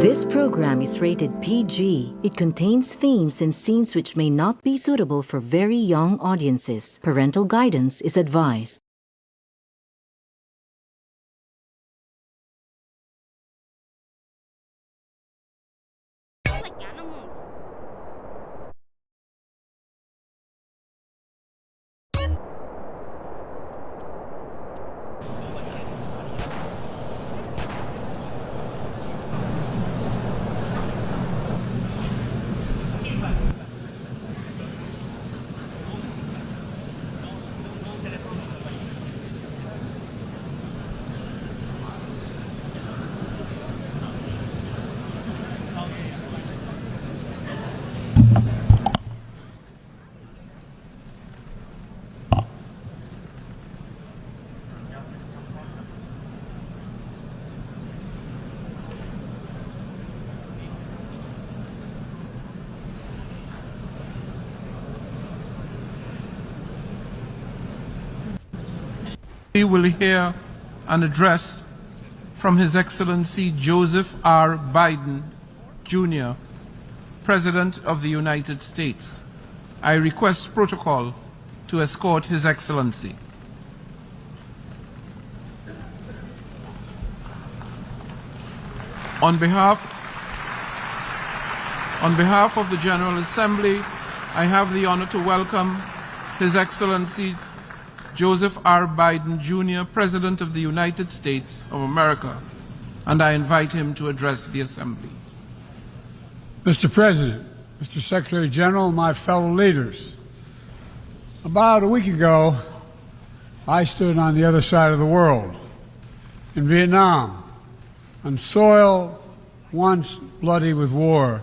This program is rated PG. It contains themes and scenes which may not be suitable for very young audiences. Parental guidance is advised. We will hear an address from His Excellency Joseph R. Biden, Jr., President of the United States. I request protocol to escort His Excellency. On behalf of the General Assembly, I have the honor to welcome His Excellency Joseph R. Biden, Jr., President of the United States of America, and I invite him to address the Assembly. Mr. President, Mr. Secretary General, my fellow leaders, about a week ago, I stood on the other side of the world, in Vietnam, on soil once bloody with war.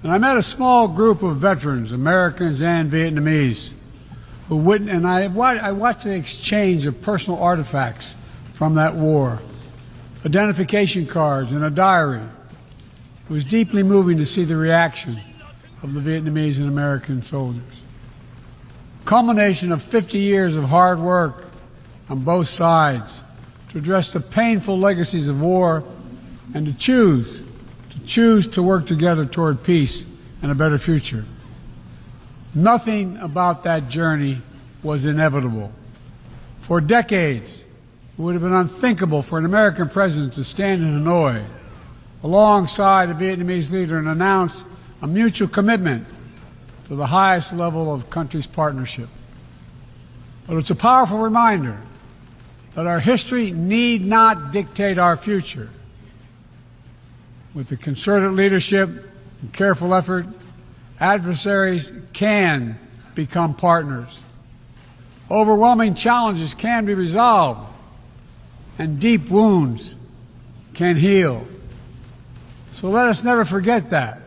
And I met a small group of veterans, Americans and Vietnamese, who witnessed, and I watched the exchange of personal artifacts from that war, identification cards and a diary. It was deeply moving to see the reaction of the Vietnamese and American soldiers. Culmination of 50 years of hard work on both sides to address the painful legacies of war and to choose to work together toward peace and a better future. Nothing about that journey was inevitable. For decades, it would have been unthinkable for an American president to stand in Hanoi alongside a Vietnamese leader and announce a mutual commitment to the highest level of country's partnership. But it's a powerful reminder that our history need not dictate our future. With the concerted leadership and careful effort, adversaries can become partners. Overwhelming challenges can be resolved, and deep wounds can heal. So let us never forget that.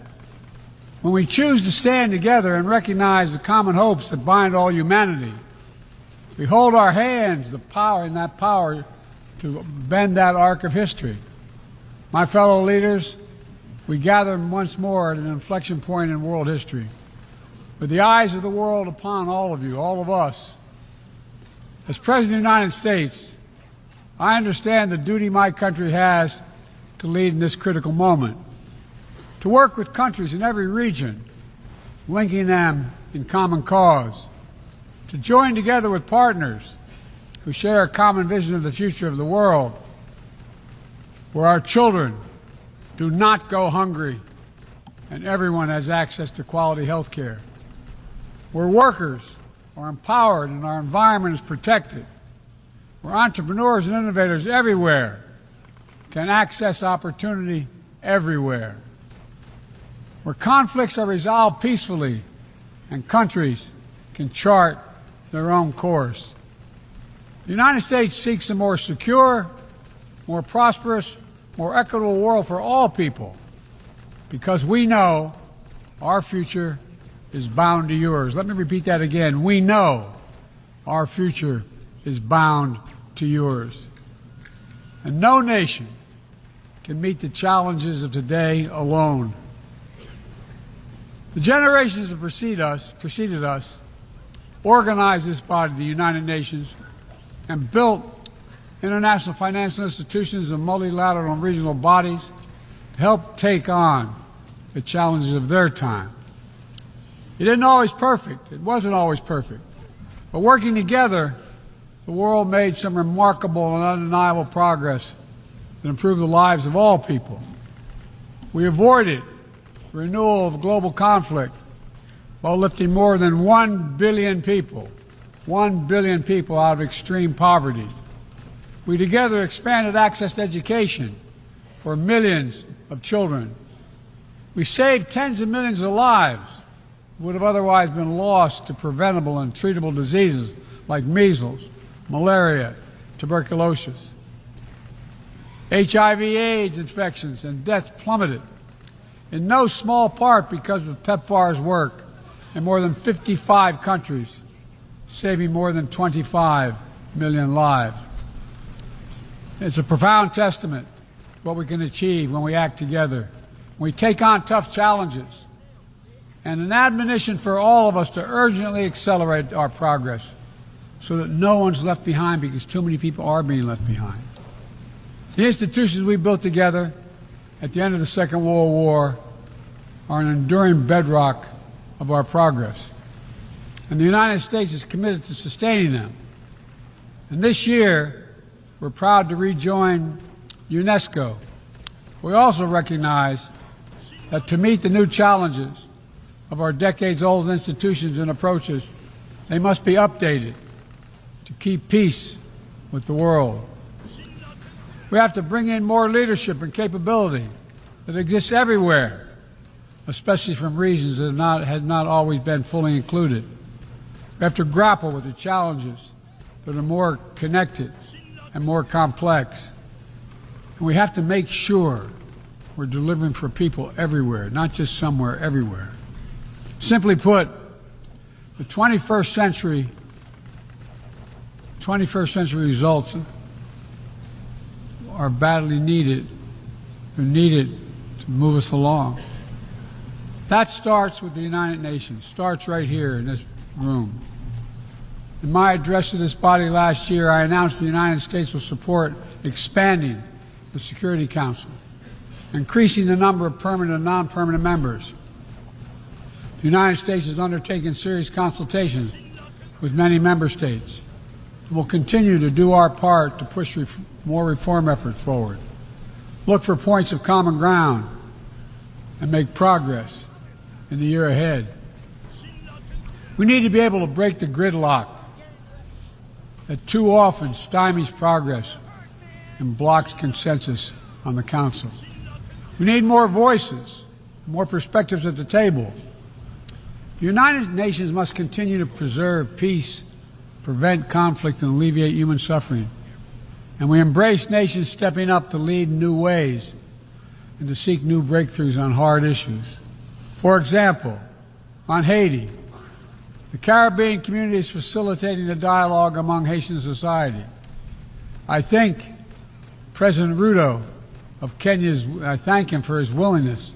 When we choose to stand together and recognize the common hopes that bind all humanity, we hold our hands the power to bend that arc of history. My fellow leaders, we gather once more at an inflection point in world history, with the eyes of the world upon all of you, all of us. As President of the United States, I understand the duty my country has to lead in this critical moment, to work with countries in every region, linking them in common cause, to join together with partners who share a common vision of the future of the world, where our children do not go hungry and everyone has access to quality health care, where workers are empowered and our environment is protected, where entrepreneurs and innovators everywhere can access opportunity everywhere, where conflicts are resolved peacefully and countries can chart their own course. The United States seeks a more secure, more prosperous, more equitable world for all people, because we know our future is bound to yours. Let me repeat that again. We know our future is bound to yours. And no nation can meet the challenges of today alone. The generations that preceded us organized this body, the United Nations, and built international financial institutions and multilateral and regional bodies to help take on the challenges of their time. It isn't always perfect. It wasn't always perfect. But working together, the world made some remarkable and undeniable progress that improved the lives of all people. We avoided renewal of global conflict while lifting more than 1 billion people out of extreme poverty. We together expanded access to education for millions of children. We saved tens of millions of lives who would have otherwise been lost to preventable and treatable diseases like measles, malaria, tuberculosis. HIV/AIDS infections and deaths plummeted, in no small part because of PEPFAR's work in more than 55 countries, saving more than 25 million lives. It's a profound testament to what we can achieve when we act together, when we take on tough challenges, and an admonition for all of us to urgently accelerate our progress so that no one's left behind, because too many people are being left behind. The institutions we built together at the end of the Second World War are an enduring bedrock of our progress, and the United States is committed to sustaining them. And this year, we're proud to rejoin UNESCO. We also recognize that to meet the new challenges of our decades-old institutions and approaches, they must be updated to keep peace with the world. We have to bring in more leadership and capability that exists everywhere, especially from regions that had not always been fully included. We have to grapple with the challenges that are more connected and more complex. And we have to make sure we're delivering for people everywhere, not just somewhere, everywhere. Simply put, the 21st century results are badly needed. They're needed to move us along. That starts with the United Nations, starts right here in this room. In my address to this body last year, I announced the United States will support expanding the Security Council, increasing the number of permanent and non-permanent members. The United States has undertaken serious consultations with many member states. We'll continue to do our part to push more reform efforts forward, look for points of common ground, and make progress in the year ahead. We need to be able to break the gridlock that too often stymies progress and blocks consensus on the Council. We need more voices, more perspectives at the table. The United Nations must continue to preserve peace, prevent conflict, and alleviate human suffering. And we embrace nations stepping up to lead in new ways and to seek new breakthroughs on hard issues. For example, on Haiti, the Caribbean community is facilitating a dialogue among Haitian society. I thank President Ruto of Kenya, I thank him for his willingness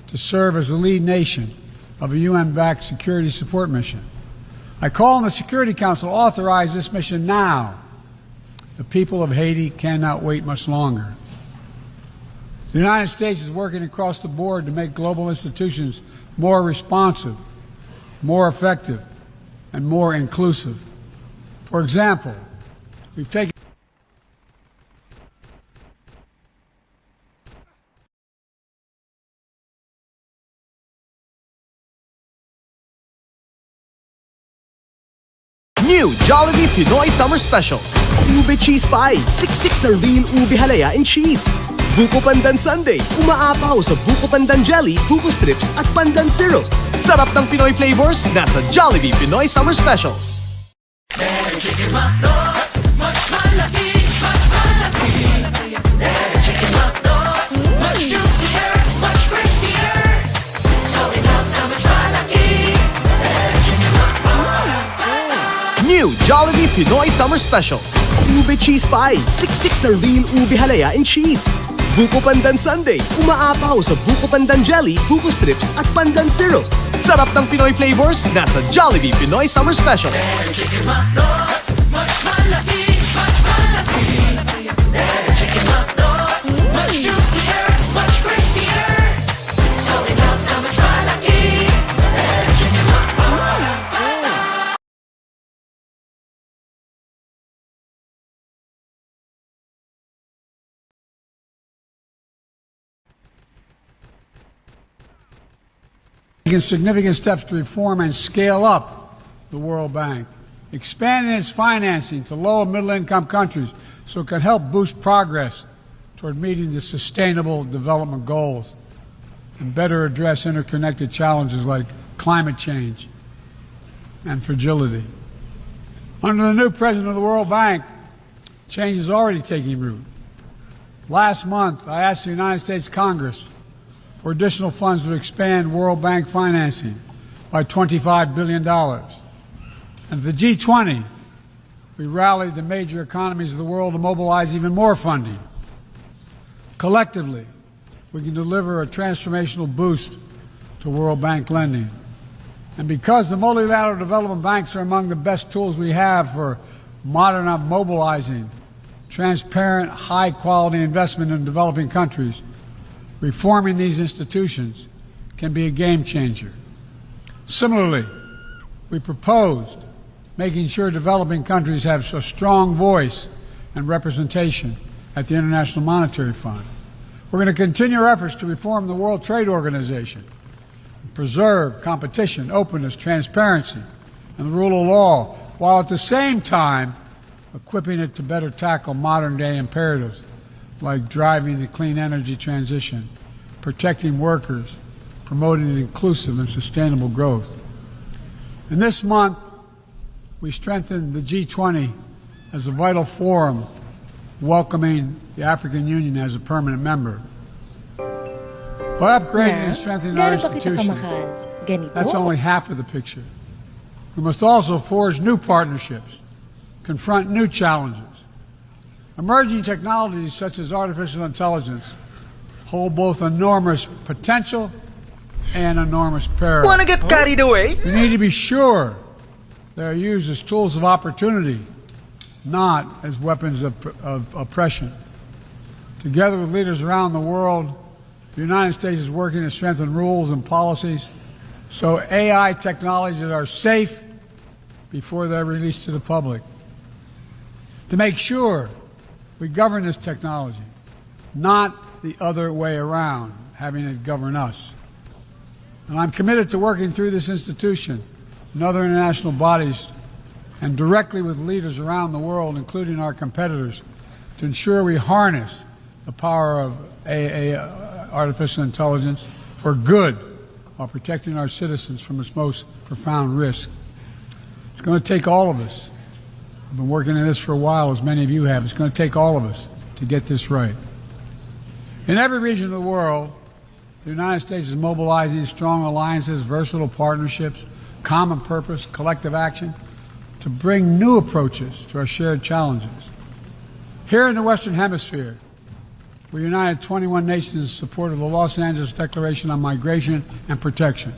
to serve as the lead nation of a UN-backed security support mission. I call on the Security Council to authorize this mission now. The people of Haiti cannot wait much longer. The United States is working across the board to make global institutions more responsive, more effective, and more inclusive. For example, we've taken New Jollibee Pinoy Summer Specials. Ube Cheese Pie, siksik sa real ube halaya and cheese. Buko Pandan Sundae, umaapaw sa Buko Pandan Jelly, Buko Strips at Pandan Syrup. Sarap ng Pinoy flavors, nasa Jollibee Pinoy Summer Specials. Better chicken hotdog, much malaki, much malaki. Better chicken hotdog, much juicier, much crispier. So it comes so much malaki. Better chicken hotdog. New Jollibee Pinoy Summer Specials. Ube Cheese Pie, siksik sa real ube halaya and cheese. Buko Pandan Sundae, umaapaw sa Buko Pandan Jelly, Buko Strips at Pandan Syrup. Sarap ng Pinoy flavors, nasa Jollibee Pinoy Summer Specials. Better chicken hotdog, much malaki, much malaki. Better chicken hotdog, much juicier, much crispier. taken significant steps to reform and scale up the World Bank, expanding its financing to low and middle-income countries so it can help boost progress toward meeting the Sustainable Development Goals and better address interconnected challenges like climate change and fragility. Under the new president of the World Bank, change is already taking root. Last month, I asked the United States Congress for additional funds to expand World Bank financing by $25 billion. And at the G20, we rallied the major economies of the world to mobilize even more funding. Collectively, we can deliver a transformational boost to World Bank lending. And because the multilateral development banks are among the best tools we have for mobilizing transparent, high-quality investment in developing countries, reforming these institutions can be a game changer. Similarly, we proposed making sure developing countries have a strong voice and representation at the International Monetary Fund. We're going to continue our efforts to reform the World Trade Organization, preserve competition, openness, transparency, and the rule of law, while at the same time equipping it to better tackle modern-day imperatives like driving the clean energy transition, protecting workers, promoting inclusive and sustainable growth. And this month, we strengthened the G20 as a vital forum, welcoming the African Union as a permanent member. By upgrading and strengthening our institutions, that's only half of the picture. We must also forge new partnerships, confront new challenges. Emerging technologies such as artificial intelligence hold both enormous potential and enormous peril. Wanna get carried away? We need to be sure they are used as tools of opportunity, not as weapons of oppression. Together with leaders around the world, the United States is working to strengthen rules and policies so AI technologies are safe before they're released to the public. To make sure we govern this technology, not the other way around, having it govern us. And I'm committed to working through this institution and other international bodies and directly with leaders around the world, including our competitors, to ensure we harness the power of artificial intelligence for good while protecting our citizens from its most profound risk. It's going to take all of us. I've been working on this for a while, as many of you have. It's going to take all of us to get this right. In every region of the world, the United States is mobilizing strong alliances, versatile partnerships, common purpose, collective action to bring new approaches to our shared challenges. Here in the Western Hemisphere, we united 21 nations in support of the Los Angeles Declaration on Migration and Protection,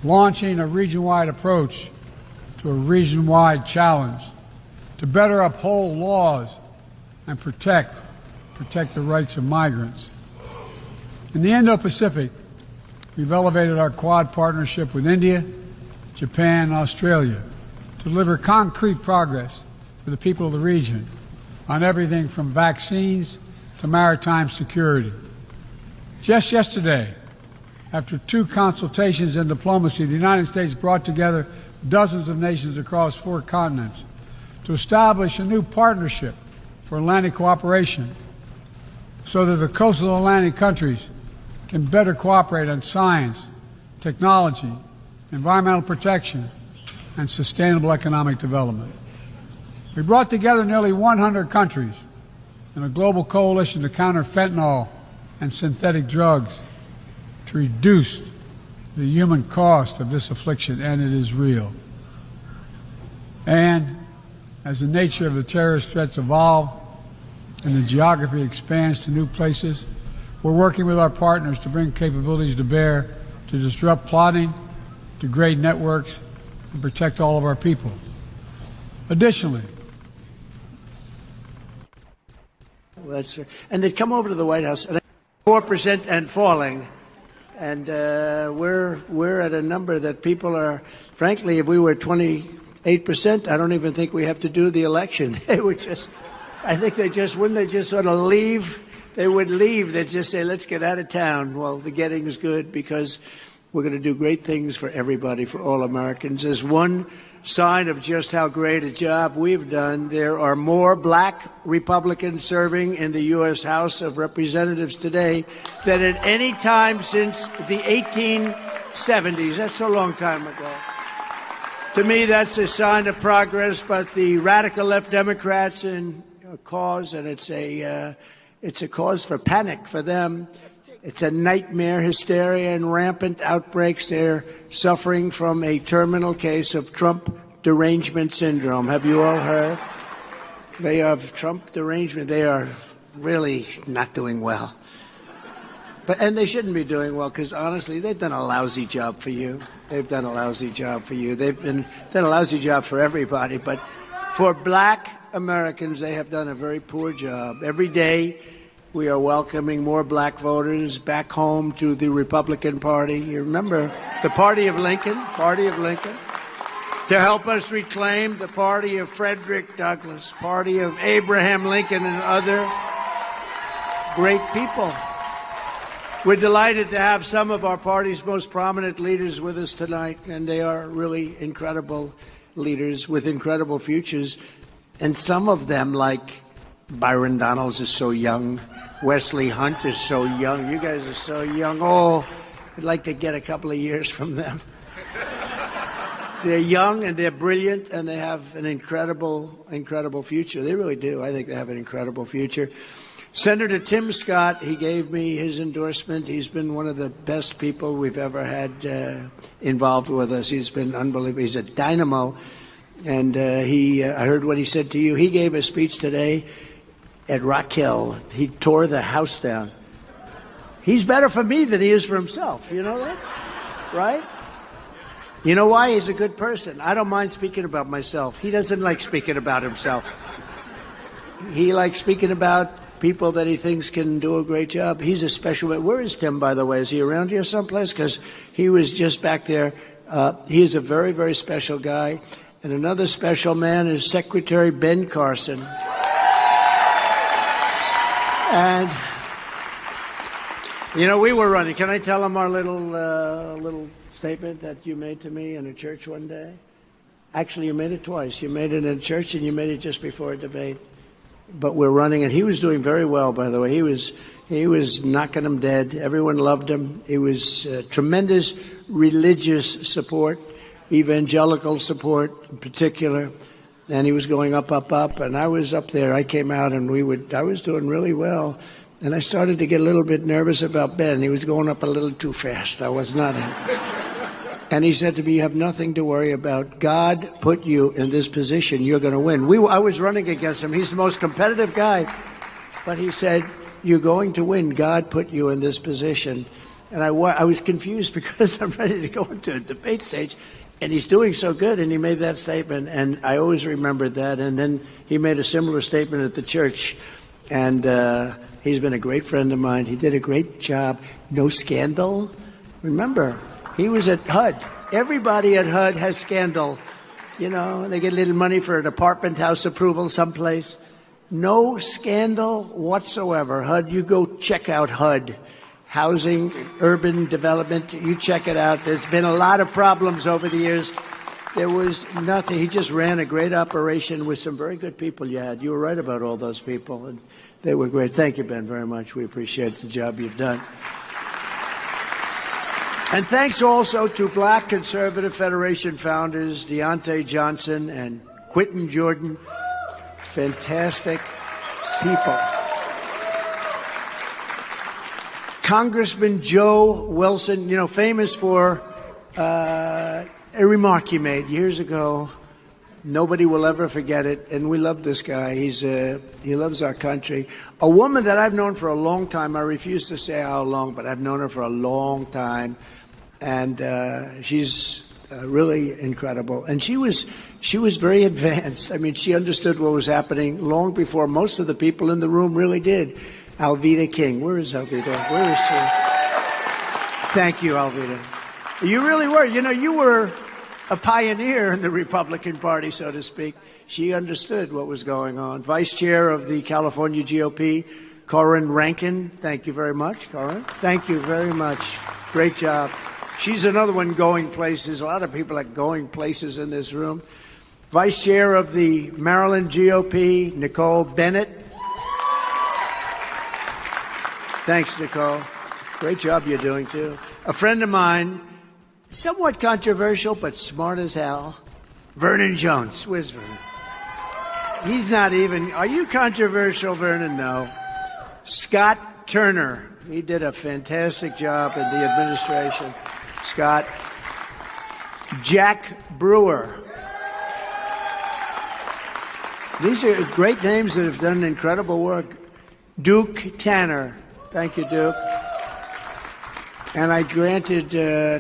launching a region-wide approach to a region-wide challenge to better uphold laws and protect the rights of migrants. In the Indo-Pacific, we've elevated our Quad partnership with India, Japan, and Australia to deliver concrete progress for the people of the region on everything from vaccines to maritime security. Just yesterday, after 2 consultations and diplomacy, the United States brought together dozens of nations across 4 continents to establish a new partnership for Atlantic cooperation so that the coastal Atlantic countries can better cooperate on science, technology, environmental protection, and sustainable economic development. We brought together nearly 100 countries in a global coalition to counter fentanyl and synthetic drugs to reduce the human cost of this affliction, and it is real. And as the nature of the terrorist threats evolve and the geography expands to new places, we're working with our partners to bring capabilities to bear to disrupt plotting, degrade networks, and protect all of our people. Additionally, and they'd come over to the White House, and 4% and falling, and we're at a number that people are, frankly, if we were 28%, I don't even think we have to do the election. They would just, I think wouldn't they just sort of leave? They would leave. They'd just say, let's get out of town. Well, the getting is good because We're going to do great things for everybody, for all Americans. As one sign of just how great a job we've done, there are more black Republicans serving in the U.S. House of Representatives today than at any time since the 1870s. That's a long time ago. To me, that's a sign of progress, but the radical left Democrats in a cause, and it's a cause for panic for them. It's a nightmare, hysteria, and rampant outbreaks. They're suffering from a terminal case of Trump derangement syndrome. Have you all heard? They have Trump derangement. They are really not doing well. And they shouldn't be doing well, because honestly, they've done a lousy job for you. They've done a lousy job for you. They've done a lousy job for everybody. But for black Americans, they have done a very poor job. Every day, we are welcoming more black voters back home to the Republican Party. You remember the Party of Lincoln, to help us reclaim the party of Frederick Douglass, party of Abraham Lincoln and other great people. We're delighted to have some of our party's most prominent leaders with us tonight, and they are really incredible leaders with incredible futures. And some of them, like Byron Donalds, is so young. Wesley Hunt is so young. You guys are so young. Oh, I'd like to get a couple of years from them. They're young and they're brilliant, and they have an incredible, incredible future. They really do. I think they have an incredible future. Senator Tim Scott, he gave me his endorsement. He's been one of the best people we've ever had involved with us. He's been unbelievable. He's a dynamo. And I heard what he said to you. He gave a speech today at Rock Hill. He tore the house down. He's better for me than he is for himself. You know that? Right? You know why? He's a good person. I don't mind speaking about myself. He doesn't like speaking about himself. He likes speaking about people that he thinks can do a great job. He's a special man. Where is Tim, by the way? Is he around here someplace? Because he was just back there. He is a very, very special guy. And another special man is Secretary Ben Carson. And, you know, we were running. Can I tell them our little statement that you made to me in a church one day? Actually, you made it twice. You made it in church and you made it just before a debate. But we're running, and he was doing very well, by the way. He was knocking them dead. Everyone loved him. He was tremendous religious support, evangelical support in particular. And he was going up, up, up. And I was up there. I came out, and I was doing really well. And I started to get a little bit nervous about Ben. He was going up a little too fast. I was not. And he said to me, "You have nothing to worry about. God put you in this position. You're going to win." I was running against him. He's the most competitive guy. But he said, "You're going to win. God put you in this position." And I was confused because I'm ready to go into a debate stage. And he's doing so good, and he made that statement, and I always remembered that. And then he made a similar statement at the church, and he's been a great friend of mine. He did a great job. No scandal. Remember, he was at HUD. Everybody at HUD has scandal. You know, they get a little money for an apartment house approval someplace. No scandal whatsoever. HUD, you go check out HUD. Housing, urban development, you check it out. There's been a lot of problems over the years. There was nothing. He just ran a great operation with some very good people you had. You were right about all those people, and they were great. Thank you, Ben, very much. We appreciate the job you've done. And thanks also to Black Conservative Federation founders Deontay Johnson and Quentin Jordan. Fantastic people. Congressman Joe Wilson, you know, famous for a remark he made years ago. Nobody will ever forget it, and we love this guy. He loves our country. A woman that I've known for a long time. I refuse to say how long, but I've known her for a long time, and she's really incredible. And she was very advanced. I mean, she understood what was happening long before most of the people in the room really did. Alveda King. Where is Alveda? Where is she? Thank you, Alveda. You really were. You know, you were a pioneer in the Republican Party, so to speak. She understood what was going on. Vice Chair of the California GOP, Corin Rankin. Thank you very much, Corin. Thank you very much. Great job. She's another one going places. A lot of people are going places in this room. Vice Chair of the Maryland GOP, Nicole Bennett. Thanks, Nicole. Great job you're doing, too. A friend of mine, somewhat controversial, but smart as hell, Vernon Jones. Where's Vernon? He's not even... Are you controversial, Vernon? No. Scott Turner. He did a fantastic job in the administration. Scott. Jack Brewer. These are great names that have done incredible work. Duke Tanner. Thank you, Duke. And I granted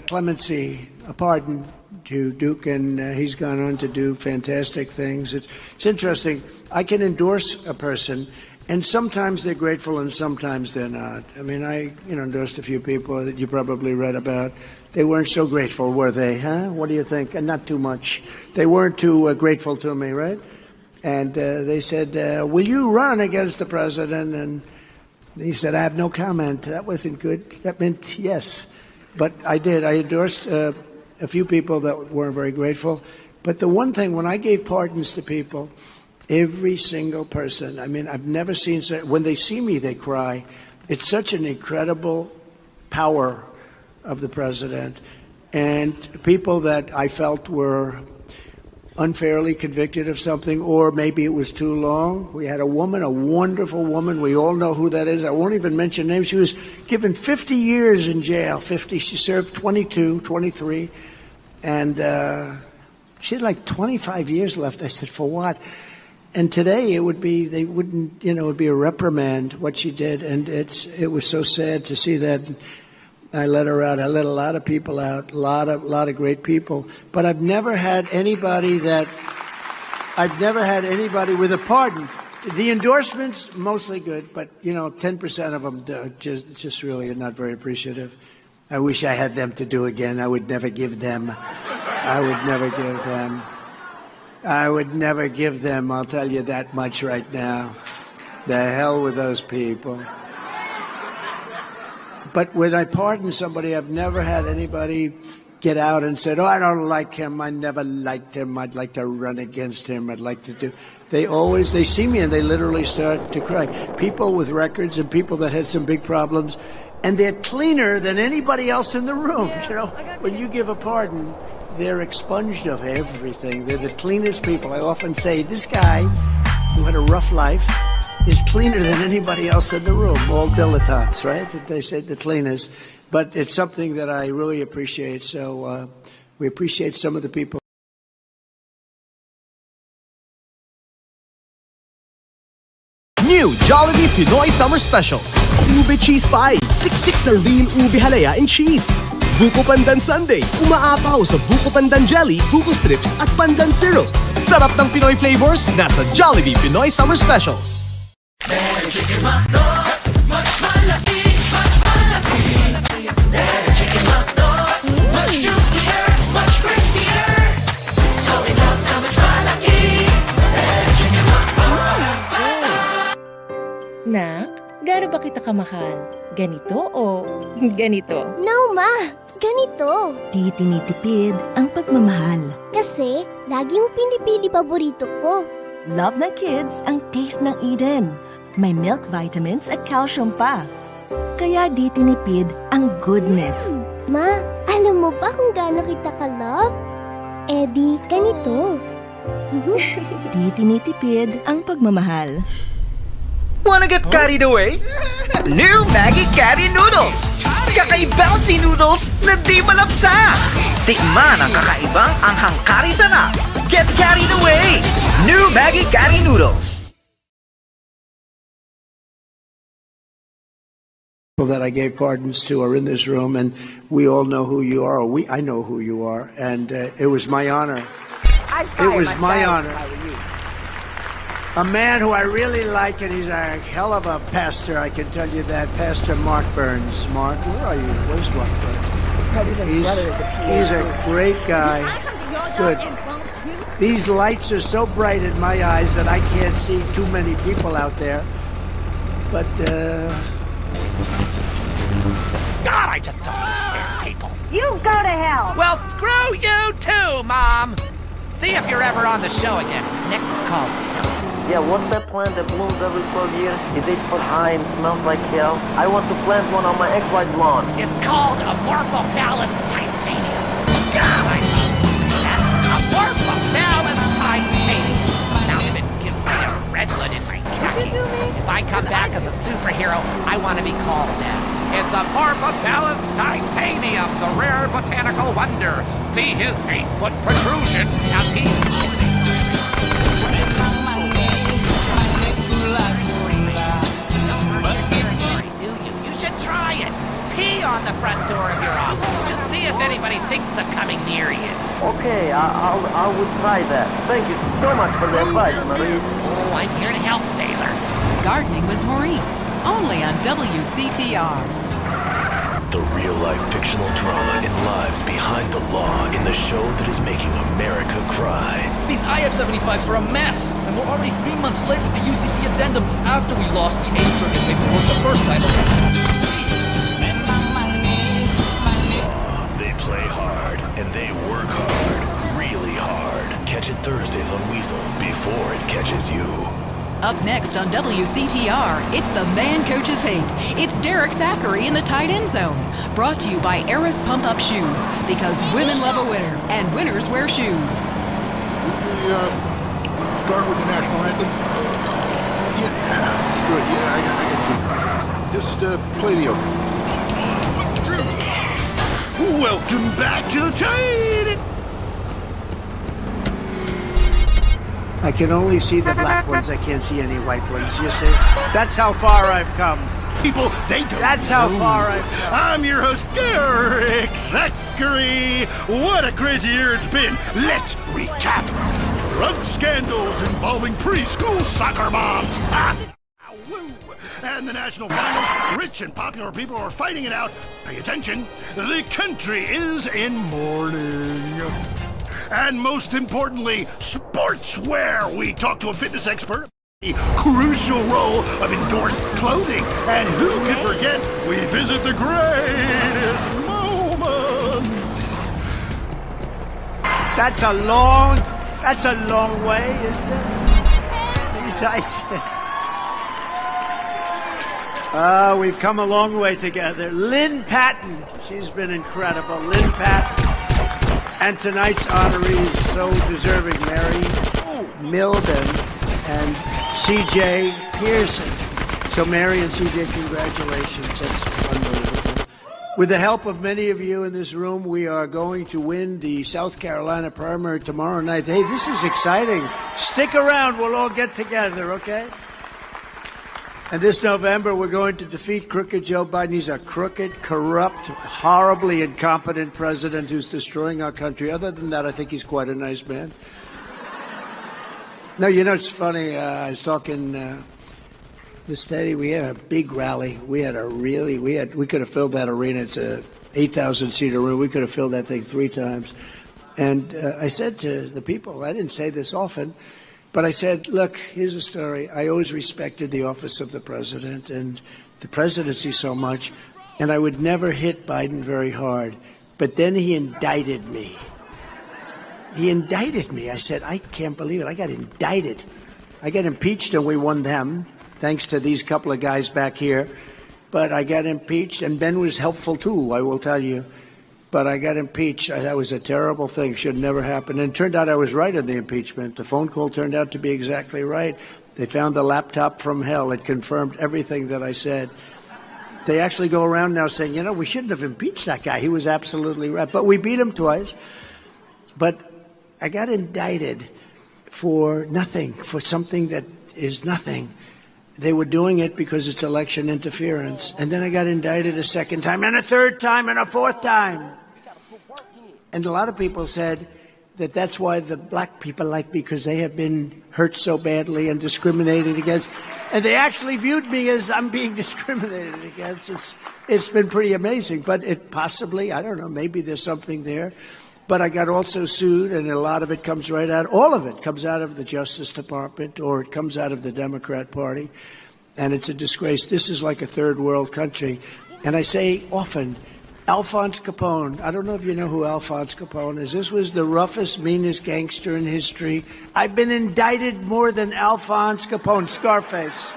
clemency, a pardon to Duke, and he's gone on to do fantastic things. It's interesting. I can endorse a person, and sometimes they're grateful and sometimes they're not. I mean, I endorsed a few people that you probably read about. They weren't so grateful, were they? Huh? What do you think? And not too much. They weren't too grateful to me, right? And they said, will you run against the president? And he said, I have no comment. That wasn't good. That meant yes. But I did. I endorsed a few people that weren't very grateful. But the one thing, when I gave pardons to people, every single person, I mean, I've never seen, when they see me, they cry. It's such an incredible power of the president. And people that I felt were unfairly convicted of something, or maybe it was too long. We had a woman, a wonderful woman. We all know who that is. I won't even mention names. She was given 50 years in jail. 50. She served 22, 23. And she had like 25 years left. I said, for what? And today it would be, they wouldn't, it would be a reprimand, what she did. And it was so sad to see that. I let her out. I let a lot of people out, a lot of great people. But I've never had anybody with a pardon. The endorsements, mostly good, but 10% of them just really are not very appreciative. I wish I had them to do again. I would never give them. I would never give them. I'll tell you that much right now. The hell with those people. But when I pardon somebody, I've never had anybody get out and said, oh, I don't like him. I never liked him. I'd like to run against him. I'd like to do. They see me and they literally start to cry. People with records and people that had some big problems, and they're cleaner than anybody else in the room. When you give a pardon, they're expunged of everything. They're the cleanest people. I often say, this guy who had a rough life is cleaner than anybody else in the room. All dilettantes, right? They say the cleanest. But it's something that I really appreciate. So we appreciate some of the people. New Jollibee Pinoy Summer Specials. Ube Cheese Pie. Siksik sa real ube halaya and cheese. Buko Pandan Sundae. Umaapaw sa Buko Pandan Jelly, Buko Strips at Pandan Syrup. Sarap ng Pinoy flavors nasa Jollibee Pinoy Summer Specials. Better chicken hotdog, much malaki, much malaki. Better chicken hotdog, much juicier, much crispier. So we love so much malaki. Better chicken hotdog. Nak, gaano ba kita kamahal? Ganito o ganito? No, Ma! Ganito. Di tinitipid ang pagmamahal. Kasi, lagi mo pinipili paborito ko. Love ng kids ang taste ng Eden. May milk vitamins at calcium pa. Kaya di tinipid ang goodness. Ma, alam mo ba kung gaano kita ka-love? Eh di, ganito. Di tinitipid ang pagmamahal. Wanna get carried away? New Maggie Carry Noodles! Kakaibouncy noodles na di malapsa! Tikman ang kakaibang anghang kari sarap! Get carried away! New Maggie Carry Noodles! People that I gave pardons to are in this room, and we all know who you are. I know who you are, and it was my honor. It was my honor. A man who I really like, and he's a hell of a pastor, I can tell you that, Pastor Mark Burns. Mark, where are you? Where's Mark Burns? He's a great guy. Good. These lights are so bright in my eyes that I can't see too many people out there. But, God, I just don't understand people. You go to hell! Well, screw you too, Mom! See if you're ever on the show again. Next call. Yeah, what's that plant that blooms every 12 years? Is 8 foot high and smells like hell? I want to plant one on my ex-wife's lawn. It's called Amorphophallus titanium. God, I love that. Amorphophallus titanium. Sounds it gives me a redwood in my khakis. If I come back as a superhero, I want to be called that. It's Amorphophallus titanium, the rare botanical wonder. See his 8-foot protrusion as he... Try it. Pee on the front door of your office. Just see if anybody thinks of coming near you. Okay, I will try that. Thank you so much for the advice, Maurice. Oh, I'm here to help, sailor. Gardening with Maurice, only on WCTR. The real-life fictional drama in lives behind the law in the show that is making America cry. These IF-75s are a mess, and we're already 3 months late with the UCC addendum after we lost the 8th Circuit paperwork the first time around. They play hard, and they work hard, really hard. Catch it Thursdays on Weasel before it catches you. Up next on WCTR, it's The Man Coaches Hate. It's Derek Thackeray in the tight end zone. Brought to you by Eris Pump Up Shoes, because women love a winner, and winners wear shoes. Start with the national anthem? Yeah, screw it. Yeah, I got 2 tries. Just play the opening. Welcome back to the tight. I can only see the black ones. I can't see any white ones. You see? That's how far I've come. People, they don't That's how know. far I've come. I'm your host, Derek Thackeray. What a crazy year it's been. Let's recap. Drug scandals involving preschool soccer moms. Ha! Woo! And the national finals, rich and popular people are fighting it out. Pay attention. The country is in mourning. And most importantly, sportswear. We talk to a fitness expert. The crucial role of endorsed clothing. And who can forget, we visit the greatest moments. That's a long way, isn't it? Besides, we've come a long way together. Lynn Patton, she's been incredible. Lynn Patton. And tonight's honorees, so deserving, Mary Milden and C.J. Pearson. So Mary and C.J., congratulations. That's unbelievable. With the help of many of you in this room, we are going to win the South Carolina primary tomorrow night. Hey, this is exciting. Stick around. We'll all get together, okay? And this November, we're going to defeat crooked Joe Biden. He's a crooked, corrupt, horribly incompetent president who's destroying our country. Other than that, I think he's quite a nice man. No, you know, it's funny. I was talking this steady. We had a big rally. We could have filled that arena. It's a 8,000-seat arena. We could have filled that thing 3 times. And I said to the people, I didn't say this often, but I said, look, here's a story. I always respected the office of the president and the presidency so much, and I would never hit Biden very hard. But then he indicted me. He indicted me. I said, I can't believe it. I got indicted. I got impeached, and we won them, thanks to these couple of guys back here. But I got impeached, and Ben was helpful, too, I will tell you. But I got impeached. That was a terrible thing. Should never happen. And it turned out I was right in the impeachment. The phone call turned out to be exactly right. They found the laptop from hell. It confirmed everything that I said. They actually go around now saying, you know, we shouldn't have impeached that guy. He was absolutely right. But we beat him twice. But I got indicted for nothing, for something that is nothing. They were doing it because it's election interference. And then I got indicted a second time, and a third time, and a fourth time. And a lot of people said that that's why the black people like me, because they have been hurt so badly and discriminated against. And they actually viewed me as I'm being discriminated against. It's been pretty amazing. But it possibly, I don't know, maybe there's something there. But I got also sued, and a lot of it comes right out. All of it comes out of the Justice Department, or it comes out of the Democrat Party. And it's a disgrace. This is like a third world country. And I say often, Alphonse Capone. I don't know if you know who Alphonse Capone is. This was the roughest, meanest gangster in history. I've been indicted more than Alphonse Capone, Scarface.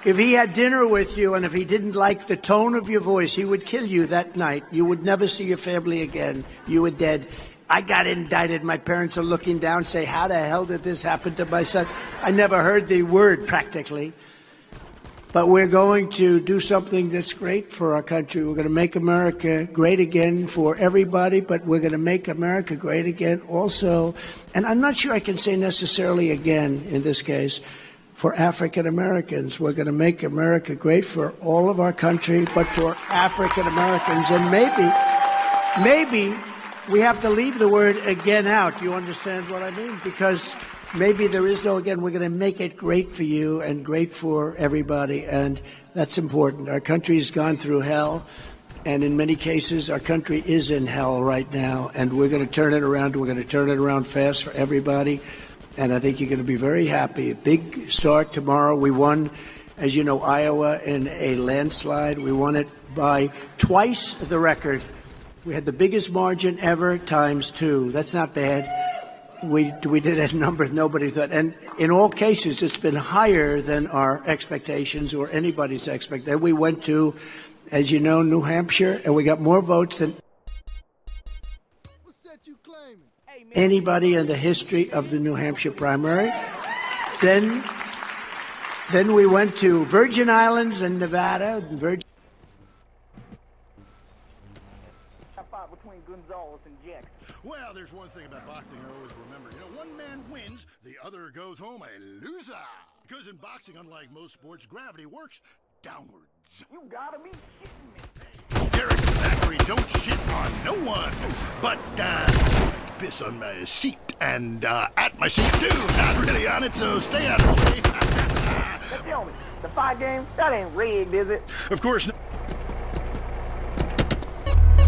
If he had dinner with you and if he didn't like the tone of your voice, he would kill you that night. You would never see your family again. You were dead. I got indicted. My parents are looking down, say, how the hell did this happen to my son? I never heard the word practically. But we're going to do something that's great for our country. We're going to make America great again for everybody, but we're going to make America great again also. And I'm not sure I can say necessarily again in this case, for African Americans. We're going to make America great for all of our country, but for African Americans. And maybe we have to leave the word again out. You understand what I mean? Because maybe there is no again. We're going to make it great for you and great for everybody. And that's important. Our country has gone through hell. And in many cases, our country is in hell right now. And we're going to turn it around. We're going to turn it around fast for everybody. And I think you're going to be very happy. A big start tomorrow. We won, as you know, Iowa in a landslide. We won it by twice the record. We had the biggest margin ever times 2. That's not bad. We did a number nobody thought. And in all cases, it's been higher than our expectations or anybody's expectation. We went to, as you know, New Hampshire, and we got more votes than anybody in the history of the New Hampshire primary. Then we went to Virgin Islands and Nevada. Well, there's one thing about boxing I always remember. You know, one man wins, the other goes home a loser. Because in boxing, unlike most sports, gravity works downwards. You gotta be shitting me. Derek Thackeray don't shit on no one, but piss on my seat and at my seat too. Not really on it, so stay out of the way. Now tell me, the fight game, that ain't rigged, is it? Of course.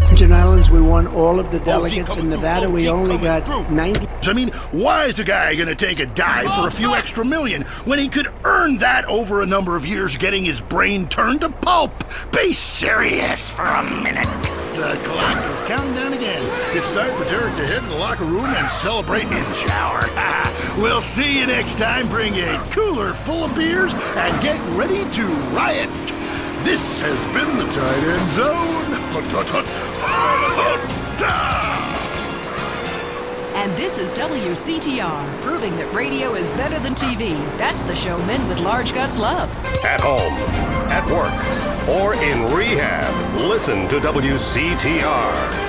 Virgin Islands, we won all of the delegates. In Nevada, we only got 90. I mean, why is a guy going to take a dive for a few extra million when he could earn that over a number of years getting his brain turned to pulp? Be serious for a minute. The clock is counting down again. It's time for Derek to head to the locker room and celebrate in the shower. We'll see you next time. Bring a cooler full of beers and get ready to riot. This has been the Tight End Zone. And this is WCTR, proving that radio is better than TV. That's the show men with large guts love. At home, at work, or in rehab, listen to WCTR.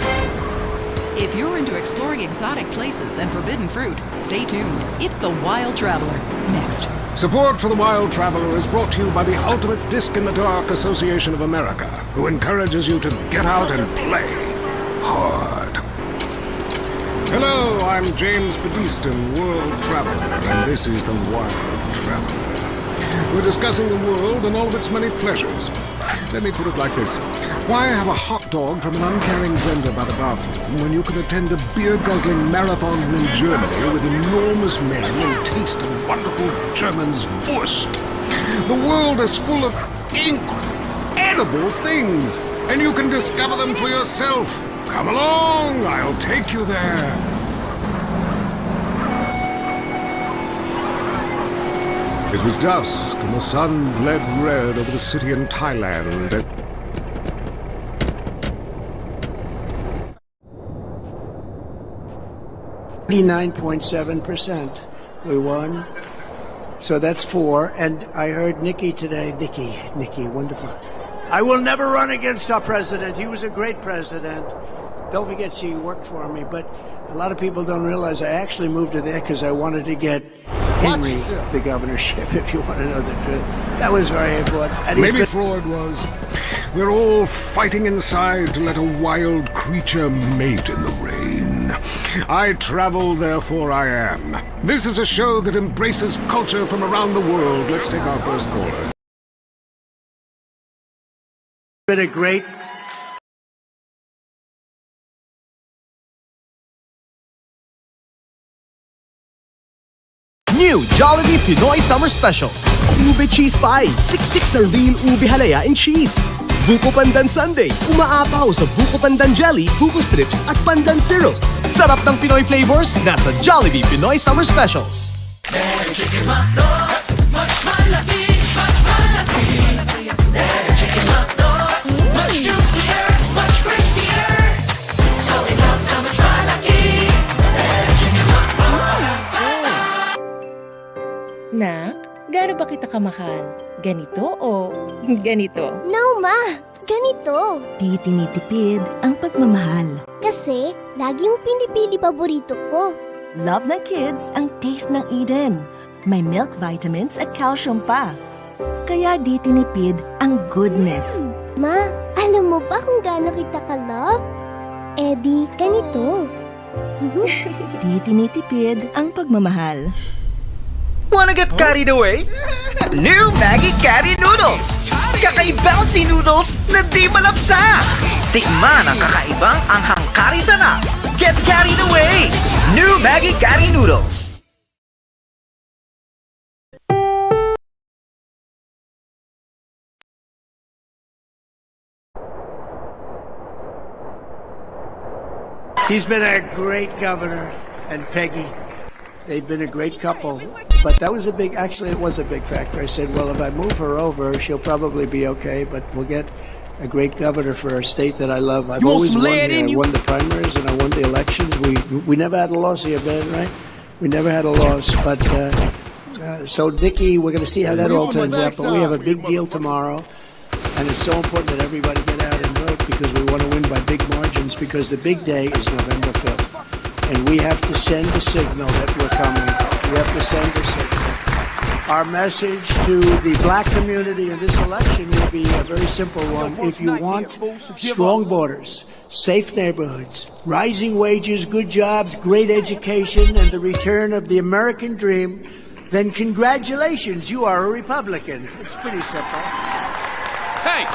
If you're into exploring exotic places and forbidden fruit, stay tuned. It's The Wild Traveler. Next. Support for The Wild Traveler is brought to you by the Ultimate Disc in the Dark Association of America, who encourages you to get out and play hard. Hello, I'm James Badiston, World Traveler, and this is The Wild Traveler. We're discussing the world and all of its many pleasures. Let me put it like this. Why have a hot dog from an uncaring vendor by the bathroom when you can attend a beer-guzzling marathon in Germany with enormous men and taste the wonderful German's Wurst? The world is full of incredible things, and you can discover them for yourself. Come along, I'll take you there. It was dusk, and the sun bled red over the city in Thailand. 89.7%. We won. So that's 4. And I heard Nikki today. Nikki, wonderful. I will never run against our president. He was a great president. Don't forget she worked for me. But a lot of people don't realize I actually moved her there because I wanted to get Henry the governorship, if you want to know the truth. That was very important. And maybe Freud was. We're all fighting inside to let a wild creature mate in the rain. I travel, therefore I am. This is a show that embraces culture from around the world. Let's take our first caller. Been a great... New Jollibee Pinoy Summer Specials. Ube Cheese Pie. Siksik sa real ube halaya and cheese. Buko Pandan Sundae, umaapaw sa Buko Pandan Jelly, Buko Strips at Pandan Syrup. Sarap ng Pinoy flavors, nasa Jollibee Pinoy Summer Specials. Better chicken hotdog, much malaki, much malaki. Better chicken hotdog, much juicier, much crispier. So we love so much malaki. Better chicken hotdog. Nak, gaano ba kita kamahal? Ganito o ganito? No, Ma! Ganito. Di tinitipid ang pagmamahal. Kasi, lagi mo pinipili paborito ko. Love ng kids ang taste ng Eden. May milk vitamins at calcium pa. Kaya di tinipid ang goodness. Ma, alam mo ba kung gaano kita ka-love? Eh di, ganito. Di tinitipid ang pagmamahal. Wanna get carried away? New Maggie Carry Noodles! Kakaibouncy noodles na di malapsa! Tikman ang kakaibang anghang kari sana! Get carried away! New Maggie Carry Noodles! He's been a great governor, and Peggy. They've been a great couple, but that was actually it was a big factor. I said, well, if I move her over, she'll probably be okay, but we'll get a great governor for a state that I love. I've always won here. I won the primaries and I won the elections. We never had a loss here, Ben, right? We never had a loss, but so Dickie, we're going to see how that all turns out, but we have a big deal tomorrow, and it's so important that everybody get out and vote because we want to win by big margins because the big day is November 5th. And we have to send a signal that we're coming. We have to send a signal. Our message to the black community in this election will be a very simple one. If you want strong borders, safe neighborhoods, rising wages, good jobs, great education, and the return of the American dream, then congratulations, you are a Republican. It's pretty simple. Hey!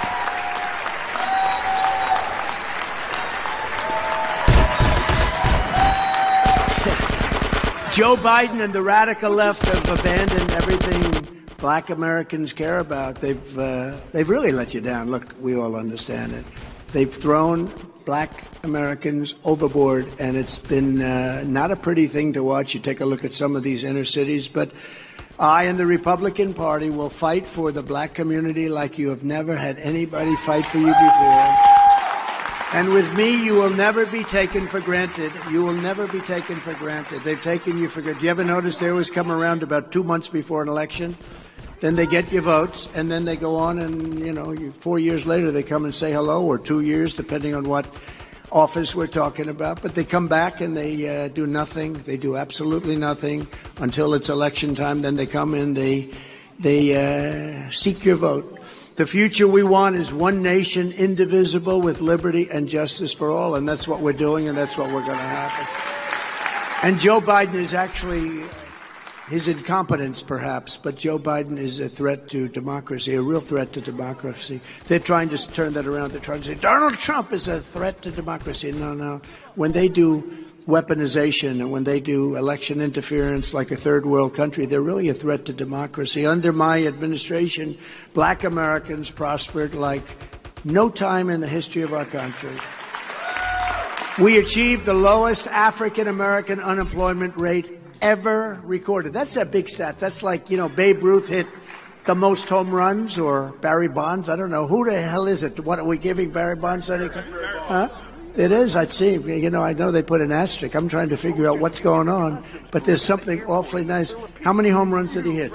Joe Biden and the radical left have abandoned everything black Americans care about. They've really let you down. Look, we all understand it. They've thrown black Americans overboard, and it's been not a pretty thing to watch. You take a look at some of these inner cities, but I and the Republican Party will fight for the black community like you have never had anybody fight for you before. And with me, you will never be taken for granted. You will never be taken for granted. They've taken you for granted. Do you ever notice they always come around about 2 months before an election? Then they get your votes, and then they go on and, 4 years later, they come and say hello, or 2 years, depending on what office we're talking about. But they come back and they do nothing. They do absolutely nothing until it's election time. Then they come in, they seek your vote. The future we want is one nation, indivisible, with liberty and justice for all, and that's what we're doing, and that's what we're going to happen. And Joe Biden is actually, his incompetence perhaps, but Joe Biden is a threat to democracy, a real threat to democracy. They're trying to turn that around. They're trying to say, Donald Trump is a threat to democracy. No. When they do weaponization and when they do election interference like a third world country, they're really a threat to democracy. Under my administration, black Americans prospered like no time in the history of our country. We achieved the lowest African American unemployment rate ever recorded. That's a big stat. That's like, Babe Ruth hit the most home runs, or Barry Bonds. I don't know. Who the hell is it? What are we giving Barry Bonds anything? Huh? It is, I'd see. I know they put an asterisk. I'm trying to figure out what's going on, but there's something awfully nice. How many home runs did he hit,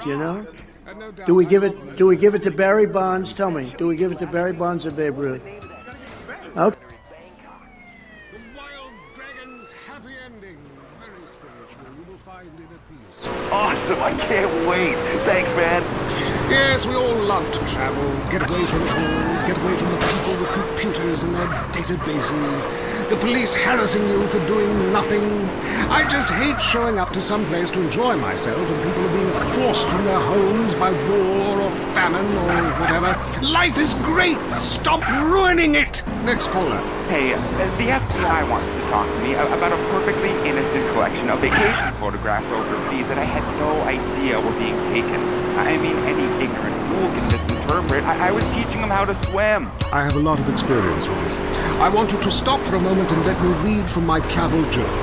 Do we give it to Barry Bonds? Tell me. Do we give it to Barry Bonds or Babe Ruth? Okay. The Wild Dragon's happy ending. Very spiritual. You will find it at peace. Awesome, I can't wait. Thanks, man. Yes, we all love to travel, get away from it all, get away from the people with computers and their databases, the police harassing you for doing nothing. I just hate showing up to some place to enjoy myself and people are being forced from their homes by war or famine or whatever. Life is great! Stop ruining it! Next caller. Hey, the FBI wants to talk to me about a perfectly innocent collection of vacation photographs overseas that I had no idea were being taken. I mean, any ignorant fool can listen interpret. I was teaching him how to swim. I have a lot of experience with this. I want you to stop for a moment and let me read from my travel journal.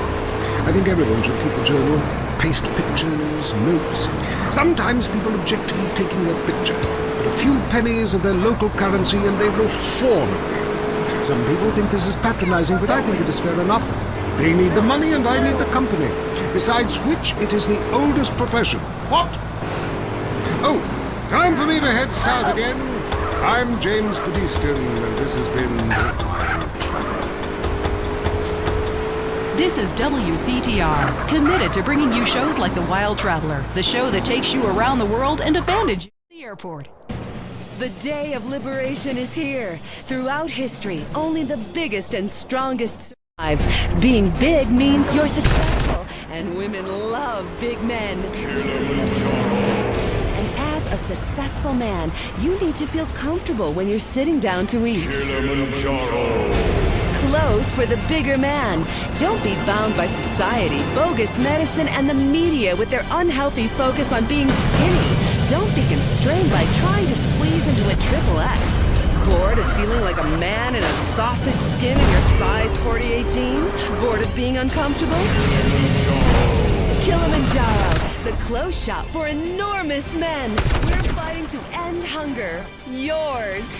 I think everyone should keep a journal. Paste pictures, notes. Sometimes people object to you taking their picture, but a few pennies of their local currency and they will fawn on you. Some people think this is patronizing, but I think it is fair enough. They need the money and I need the company. Besides which, it is the oldest profession. What? Oh, time for me to head south again. I'm James Pedestin, and this has been The Wild Traveler. This is WCTR, committed to bringing you shows like The Wild Traveler, the show that takes you around the world and abandons you at the airport. The day of liberation is here. Throughout history, only the biggest and strongest survive. Being big means you're successful, and women love big men. And as a successful man, you need to feel comfortable when you're sitting down to eat. Clothes for the bigger man. Don't be bound by society, bogus medicine, and the media with their unhealthy focus on being skinny. Don't be constrained by trying to squeeze into a XXX. Bored of feeling like a man in a sausage skin in your size 48 jeans? Bored of being uncomfortable? Kilimanjaro, the clothes shop for enormous men. We're fighting to end hunger. Yours.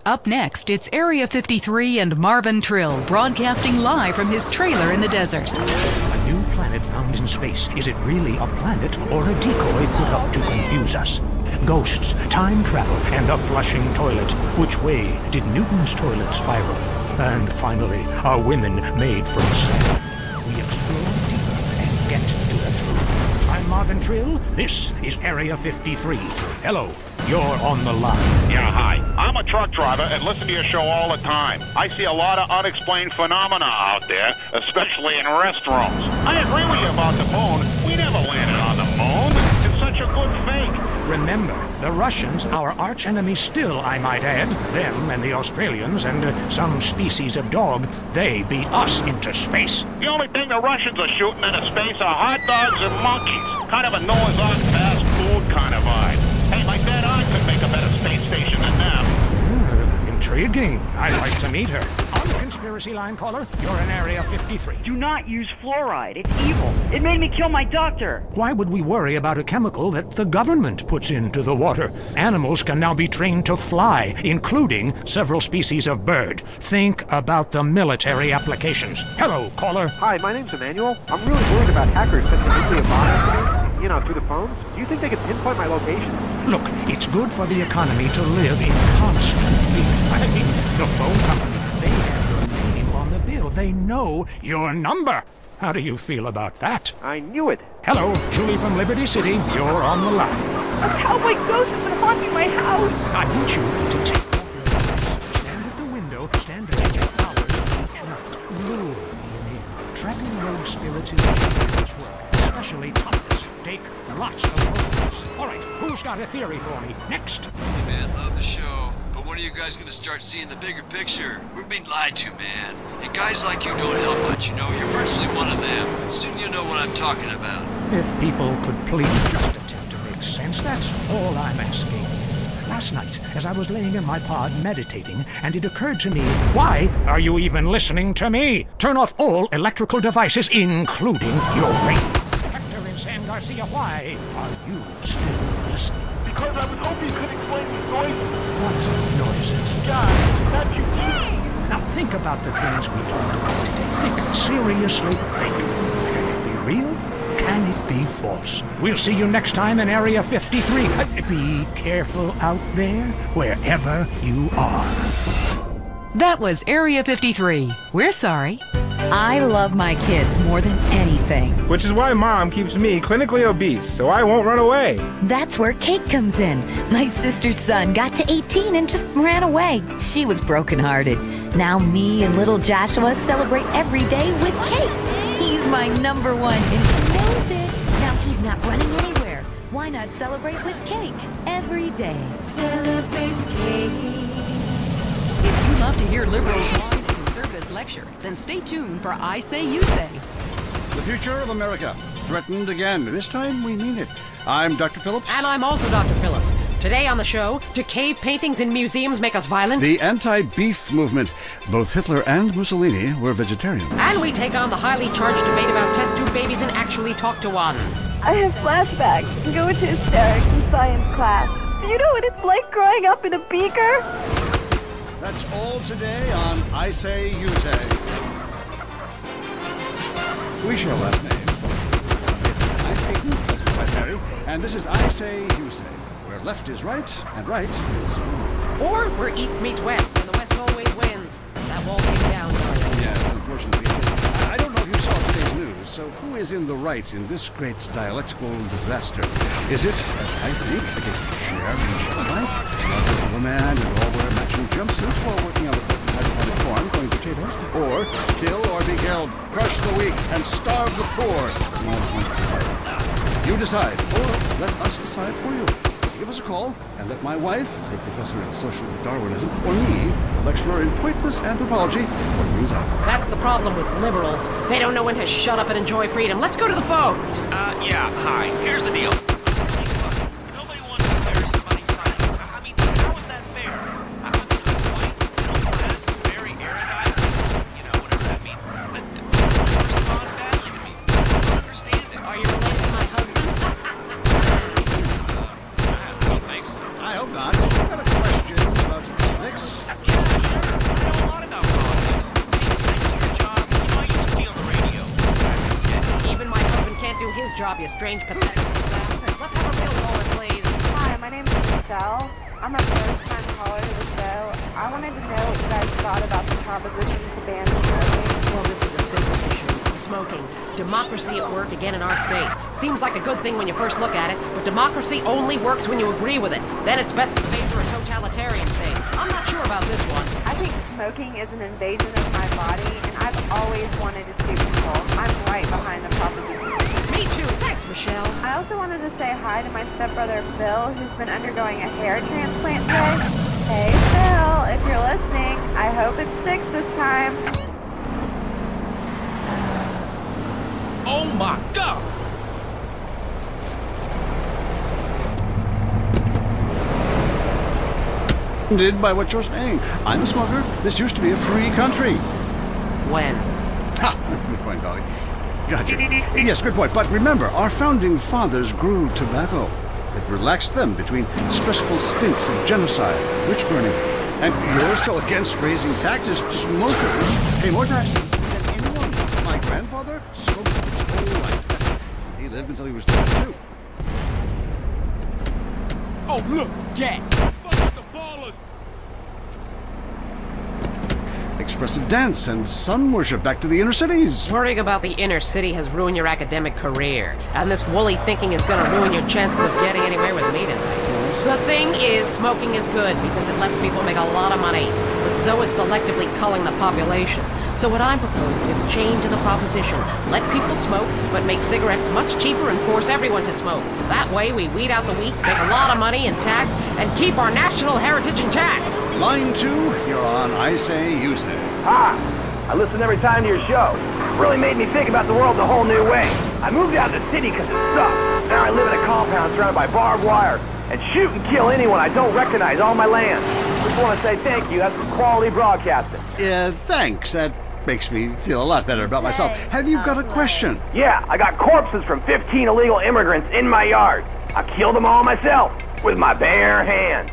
Up next, it's Area 53 and Marvin Trill, broadcasting live from his trailer in the desert. A new planet found in space. Is it really a planet or a decoy put up to confuse us? Ghosts, time travel, and the flushing toilet. Which way did Newton's toilet spiral? And finally, are women made from sand? We explore deeper and get to the truth. I'm Marvin Trill. This is Area 53. Hello, you're on the line. Yeah, hi. I'm a truck driver and listen to your show all the time. I see a lot of unexplained phenomena out there, especially in restrooms. I agree with you about the moon. We never landed on the moon. It's such a good fake. Remember, the Russians, our arch-enemy still, I might add, them and the Australians and some species of dog, they beat us into space. The only thing the Russians are shooting into space are hot dogs and monkeys. Kind of a Noah's Ark fast food kind of vibe. Hey, my dead aunt could make a better space station than them. Intriguing. I'd like to meet her. On the conspiracy line, caller, you're in Area 53. Do not use fluoride. It's evil. It made me kill my doctor. Why would we worry about a chemical that the government puts into the water? Animals can now be trained to fly, including several species of bird. Think about the military applications. Hello, caller. Hi, my name's Emmanuel. I'm really worried about hackers sending nuclear bombs to me, through the phones. Do you think they could pinpoint my location? Look, it's good for the economy to live in constant fear. I mean, the phone company, they have your name on the bill. They know your number. How do you feel about that? I knew it. Hello, Julie from Liberty City. You're on the line. A cowboy ghost has been haunting my house. I want you to take off your glasses. Stand at the window. Stand at 8 hours each night. Lure him in. Tracking rogue spirits is dangerous work, especially topless. Take lots of photos. All right, who's got a theory for me? Next. Hey, man, love the show. But when are you guys gonna start seeing the bigger picture? We're being lied to, man. And guys like you don't help much, You're virtually one of them. Soon you'll know what I'm talking about. If people could please just attempt to make sense, that's all I'm asking. Last night, as I was laying in my pod meditating, and it occurred to me, why are you even listening to me? Turn off all electrical devices, including your radio. San Garcia, why are you still listening? Because I was hoping you could explain these noises. What noises? God, not you. Now think about the things we talked about today. Think seriously. Think. Can it be real? Can it be false? We'll see you next time in Area 53. Be careful out there, wherever you are. That was Area 53. We're sorry. I love my kids more than anything. Which is why Mom keeps me clinically obese, so I won't run away. That's where cake comes in. My sister's son got to 18 and just ran away. She was brokenhearted. Now me and little Joshua celebrate every day with cake. He's my number one, and he knows it. Now he's not running anywhere. Why not celebrate with cake every day? Celebrate with cake. If you love to hear liberals whine and conservatives lecture, then stay tuned for I Say You Say. The future of America, threatened again. This time we mean it. I'm Dr. Phillips. And I'm also Dr. Phillips. Today on the show, do cave paintings in museums make us violent? The anti-beef movement. Both Hitler and Mussolini were vegetarian. And we take on the highly charged debate about test tube babies and actually talk to one. I have flashbacks and go into hysterics in science class. Do you know what it's like growing up in a beaker? That's all today on I Say, You Say. We share last name. I'm Peyton, that's my wife Mary, and this is I Say, You Say, where left is right and right is wrong. Or where East meets West, and the West always wins. That wall came down, darling. Yes, unfortunately. I don't know if you saw today's news, so who is in the right in this great dialectical disaster? Is it, as I think, the case of share and share alike? A man and all wear matching jumpsuits while working on the hydroponic farm, growing potatoes? Or kill or be killed, crush the weak, and starve the poor? You decide, or let us decide for you. Give us a call, and let my wife, a professor in social Darwinism, or me, a lecturer in pointless anthropology, work things out. That's the problem with liberals. They don't know when to shut up and enjoy freedom. Let's go to the phones. Yeah, hi. Here's the deal. Nobody wants to embarrass somebody funny. I mean, how is that fair? I went to the point, middle class, very erudite, you know, whatever that means. But they respond badly to me. I don't understand it. Are you related to my husband? I hope not. I've got a question about politics. Yeah, sure. I know a lot about politics. Thanks for your job. You know, I used to be on the radio. Even my husband can't do his job, you strange, pathetic sap. Let's have a real caller, please. Hi, my name is Michelle. I'm a first-time caller to the show. I wanted to know what you guys thought about the proposition to ban smoking. Well, this is a simple issue. Smoking. Democracy at work again in our state. Seems like a good thing when you first look at it, but democracy only works when you agree with it. Then it's best to favor a totalitarian state. I'm not sure about this one. I think smoking is an invasion of my body, and I've always wanted to sue people. I'm right behind the proposition. Me too. Thanks, Michelle. I also wanted to say hi to my stepbrother Phil, who's been undergoing a hair transplant today. Hey Phil, if you're listening, I hope it sticks this time. Oh my God! By what you're saying. I'm a smoker. This used to be a free country. When? Ha! Good point, Dolly. Gotcha. Yes, good point. But remember, our founding fathers grew tobacco. It relaxed them between stressful stints of genocide, witch burning. And you're so against raising taxes. Smokers pay more taxes than anyone. My grandfather smoked his whole life. He lived until he was 32. Oh, look, Jack! Expressive dance and sun worship back to the inner cities. Worrying about the inner city has ruined your academic career, and this woolly thinking is going to ruin your chances of getting anywhere with me tonight. The thing is, smoking is good because it lets people make a lot of money, but so is selectively culling the population. So what I'm proposing is a change in the proposition. Let people smoke, but make cigarettes much cheaper and force everyone to smoke. That way we weed out the weak, make a lot of money in tax, and keep our national heritage intact. Line 2, you're on I Say, You Say. Hi. I listen every time to your show. It really made me think about the world in a whole new way. I moved out of the city because it sucks. Now I live in a compound surrounded by barbed wire and shoot and kill anyone I don't recognize on my land. Just want to say thank you. That's some quality broadcasting. Thanks. That makes me feel a lot better about myself. Have you got a question? Yeah, I got corpses from 15 illegal immigrants in my yard. I killed them all myself with my bare hands.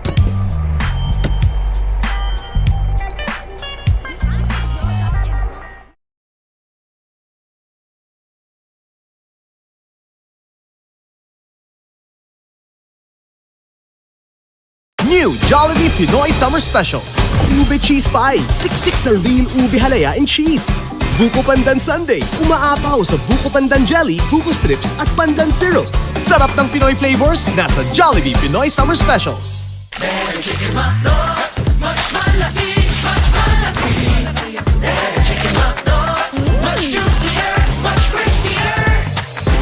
New Jollibee Pinoy Summer Specials. Ube Cheese Pie, siksik sa real ube halaya and cheese. Buko Pandan Sundae, umaapaw sa Buko Pandan Jelly, Buko Strips at Pandan Syrup. Sarap ng Pinoy flavors, nasa Jollibee Pinoy Summer Specials. Better chicken hotdog, much malaki, much malaki. Better chicken hotdog, much juicier, much crispier.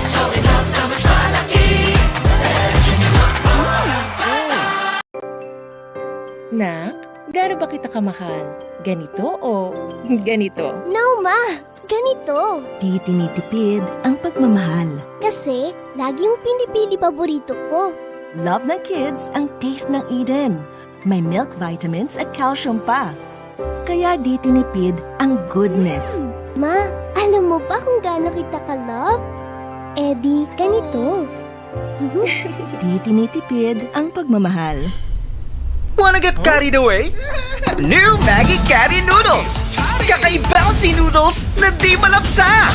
So we love so much malaki. Better chicken hotdog. Nak, gaano ba kita kamahal? Ganito o ganito? No, Ma! ganito. Di tinitipid ang pagmamahal. Kasi, lagi mo pinipili paborito ko. Love ng kids ang taste ng Eden. May milk vitamins at calcium pa. Kaya di tinipid ang goodness. Ma, alam mo ba kung gaano kita ka-love? Eh di, ganito. Di tinitipid ang pagmamahal. Wanna get carried away? New Maggie Caddy Noodles! Kakaibouncy noodles na di malapsa!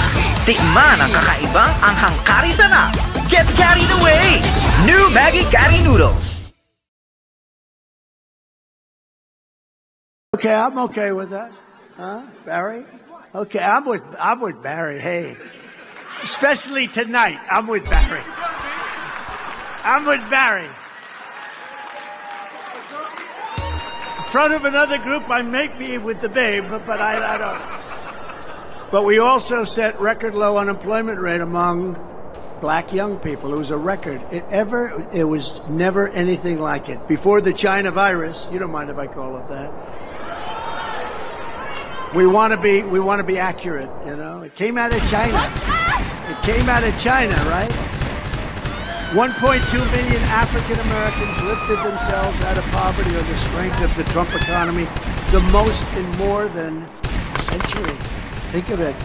Tikman ang kakaibang anghang kari sana! Get carried away! New Maggie Caddy Noodles! Okay, I'm okay with that. Huh, Barry? Okay, I'm with Barry. Hey, especially tonight, I'm with Barry. I'm with Barry. In front of another group, I may be with the babe, but I don't. But we also set record low unemployment rate among black young people. It was a record. It was never anything like it. Before the China virus, you don't mind if I call it that. We want to be accurate, you know. It came out of China. It came out of China, right? 1.2 million African Americans lifted themselves out of poverty on the strength of the Trump economy, the most in more than a century. Think of it.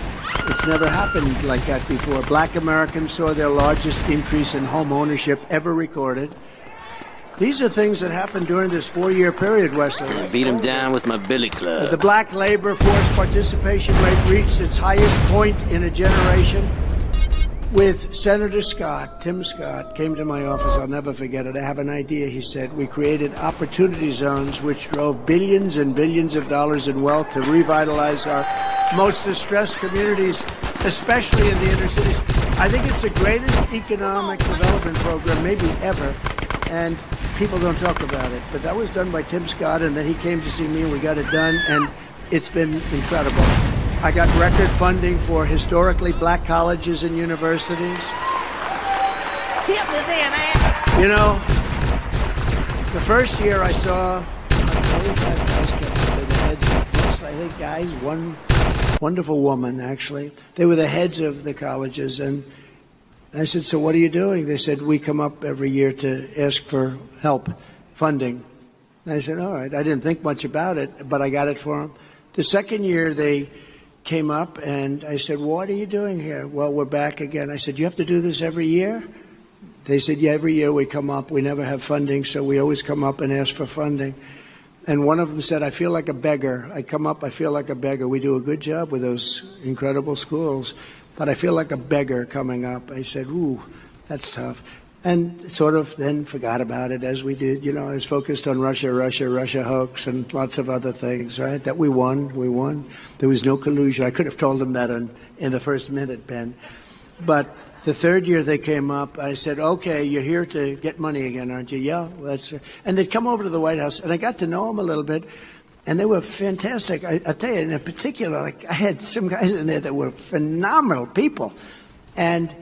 It's never happened like that before. Black Americans saw their largest increase in home ownership ever recorded. These are things that happened during this 4-year period, Wesley. I beat him down with my billy club. The black labor force participation rate reached its highest point in a generation. With Senator Scott, Tim Scott, came to my office. I'll never forget it. I have an idea, he said. We created opportunity zones which drove billions and billions of dollars in wealth to revitalize our most distressed communities, especially in the inner cities. I think it's the greatest economic development program maybe ever, and people don't talk about it. But that was done by Tim Scott, and then he came to see me, and we got it done, and it's been incredible. I got record funding for historically black colleges and universities. You know, the first year I saw 25 guys come up with the heads, I think guys, one wonderful woman actually. They were the heads of the colleges, and I said, so what are you doing? They said, we come up every year to ask for help, funding. And I said, all right. I didn't think much about it, but I got it for them. The second year they came up, and I said, what are you doing here? Well, we're back again. I said, you have to do this every year? They said, yeah, every year we come up. We never have funding, so we always come up and ask for funding. And one of them said, I feel like a beggar. I come up, I feel like a beggar. We do a good job with those incredible schools, but I feel like a beggar coming up. I said, ooh, that's tough. And sort of then forgot about it as we did. You know, I was focused on Russia hoax and lots of other things, right? That we won. There was no collusion. I could have told them that in the first minute, Ben. But the third year they came up, I said, okay, you're here to get money again, aren't you? Yeah. Well, and they'd come over to the White House, and I got to know them a little bit, and they were fantastic. I'll tell you, in particular, like I had some guys in there that were phenomenal people. And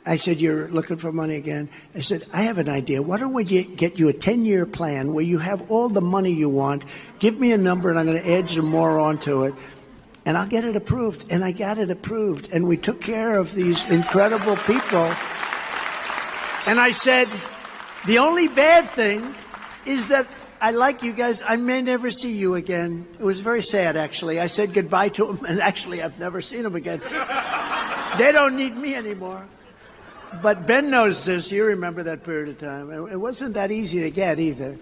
I said, you're looking for money again? I said, I have an idea. Why don't we get you a 10-year plan where you have all the money you want? Give me a number, and I'm going to add some more onto it, and I'll get it approved. And I got it approved, and we took care of these incredible people. And I said, the only bad thing is that I like you guys. I may never see you again. It was very sad, actually. I said goodbye to them, and actually I've never seen them again. They don't need me anymore. But Ben knows this. You remember that period of time. It wasn't that easy to get either.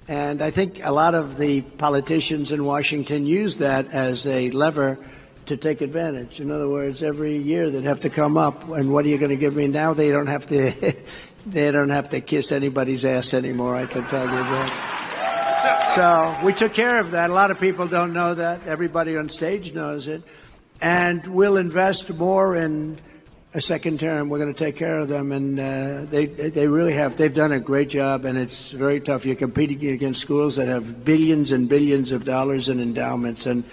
And I think a lot of the politicians in Washington use that as a lever to take advantage. In other words, every year they'd have to come up, and what are you going to give me now? They don't have to. They don't have to kiss anybody's ass anymore. I can tell you that. So we took care of that. A lot of people don't know that. Everybody on stage knows it, and we'll invest more in a second term. We're going to take care of them, and they really have. They've done a great job, and it's very tough. You're competing against schools that have billions and billions of dollars in endowments, and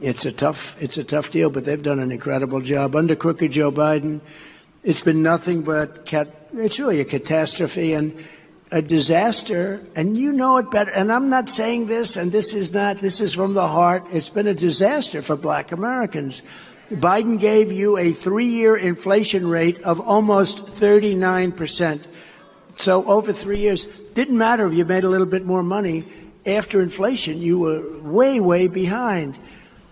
it's a tough deal. But they've done an incredible job under crooked Joe Biden. It's been nothing but it's really a catastrophe and a disaster, and you know it better. And I'm not saying this, and this is from the heart. It's been a disaster for Black Americans. Biden gave you a 3-year inflation rate of almost 39%. So over 3 years, didn't matter if you made a little bit more money. After inflation, you were way, way behind.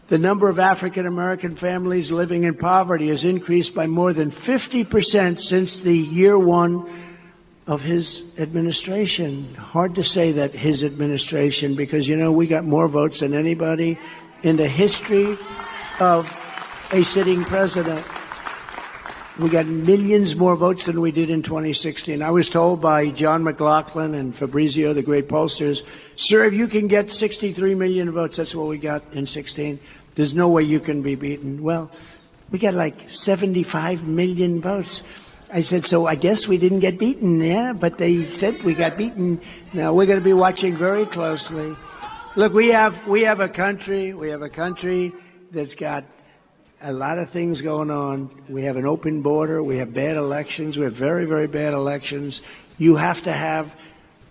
The number of African American families living in poverty has increased by more than 50% since the year one of his administration. Hard to say that his administration, because, you know, we got more votes than anybody in the history of a sitting president. We got millions more votes than we did in 2016. I was told by John McLaughlin and Fabrizio, the great pollsters, sir, if you can get 63 million votes, that's what we got in 16, there's no way you can be beaten. Well, we got like 75 million votes. I said, so I guess we didn't get beaten, yeah, but they said we got beaten. Now we're going to be watching very closely. Look, we have a country that's got a lot of things going on. We have an open border. We have bad elections. We have very, very bad elections. You have to have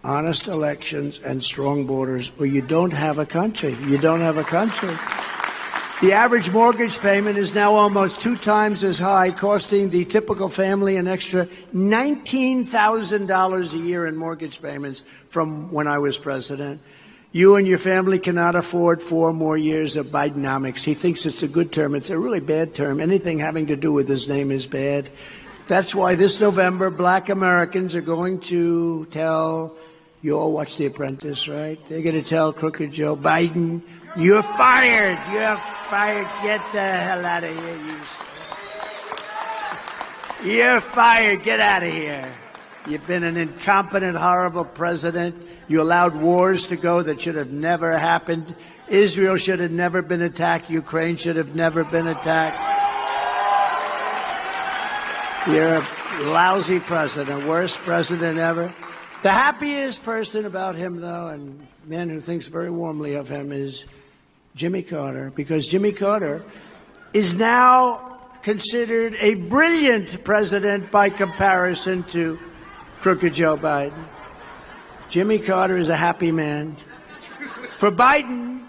honest elections and strong borders, or you don't have a country. You don't have a country. The average mortgage payment is now almost 2 times as high, costing the typical family an extra $19,000 a year in mortgage payments from when I was president. You and your family cannot afford 4 more years of Bidenomics. He thinks it's a good term. It's a really bad term. Anything having to do with his name is bad. That's why this November, black Americans are going to tell, you all watch The Apprentice, right? They're going to tell Crooked Joe Biden, you're fired. You're fired. Get the hell out of here. You're fired. Get out of here. You've been an incompetent, horrible president. You allowed wars to go that should have never happened. Israel should have never been attacked. Ukraine should have never been attacked. You're a lousy president, worst president ever. The happiest person about him, though, and man who thinks very warmly of him, is Jimmy Carter, because Jimmy Carter is now considered a brilliant president by comparison to Crooked Joe Biden. Jimmy Carter is a happy man. For Biden,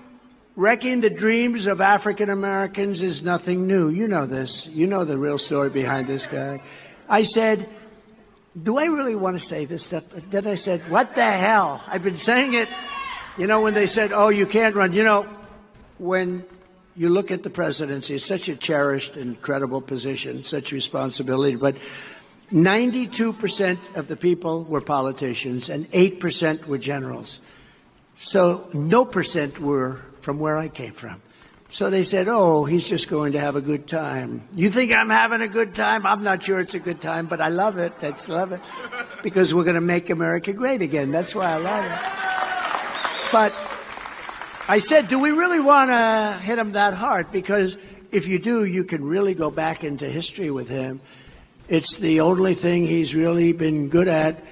wrecking the dreams of African Americans is nothing new. You know this. You know the real story behind this guy. I said, do I really want to say this stuff? Then I said, what the hell? I've been saying it. You know, when they said, oh, you can't run. You know, when you look at the presidency, it's such a cherished, incredible position, such responsibility. But 92% of the people were politicians and 8% were generals. So no percent were from where I came from. So they said, oh, he's just going to have a good time. You think I'm having a good time? I'm not sure it's a good time, but I love it. I love it. Because we're going to make America great again. That's why I love it. But I said, do we really want to hit him that hard? Because if you do, you can really go back into history with him. It's the only thing he's really been good at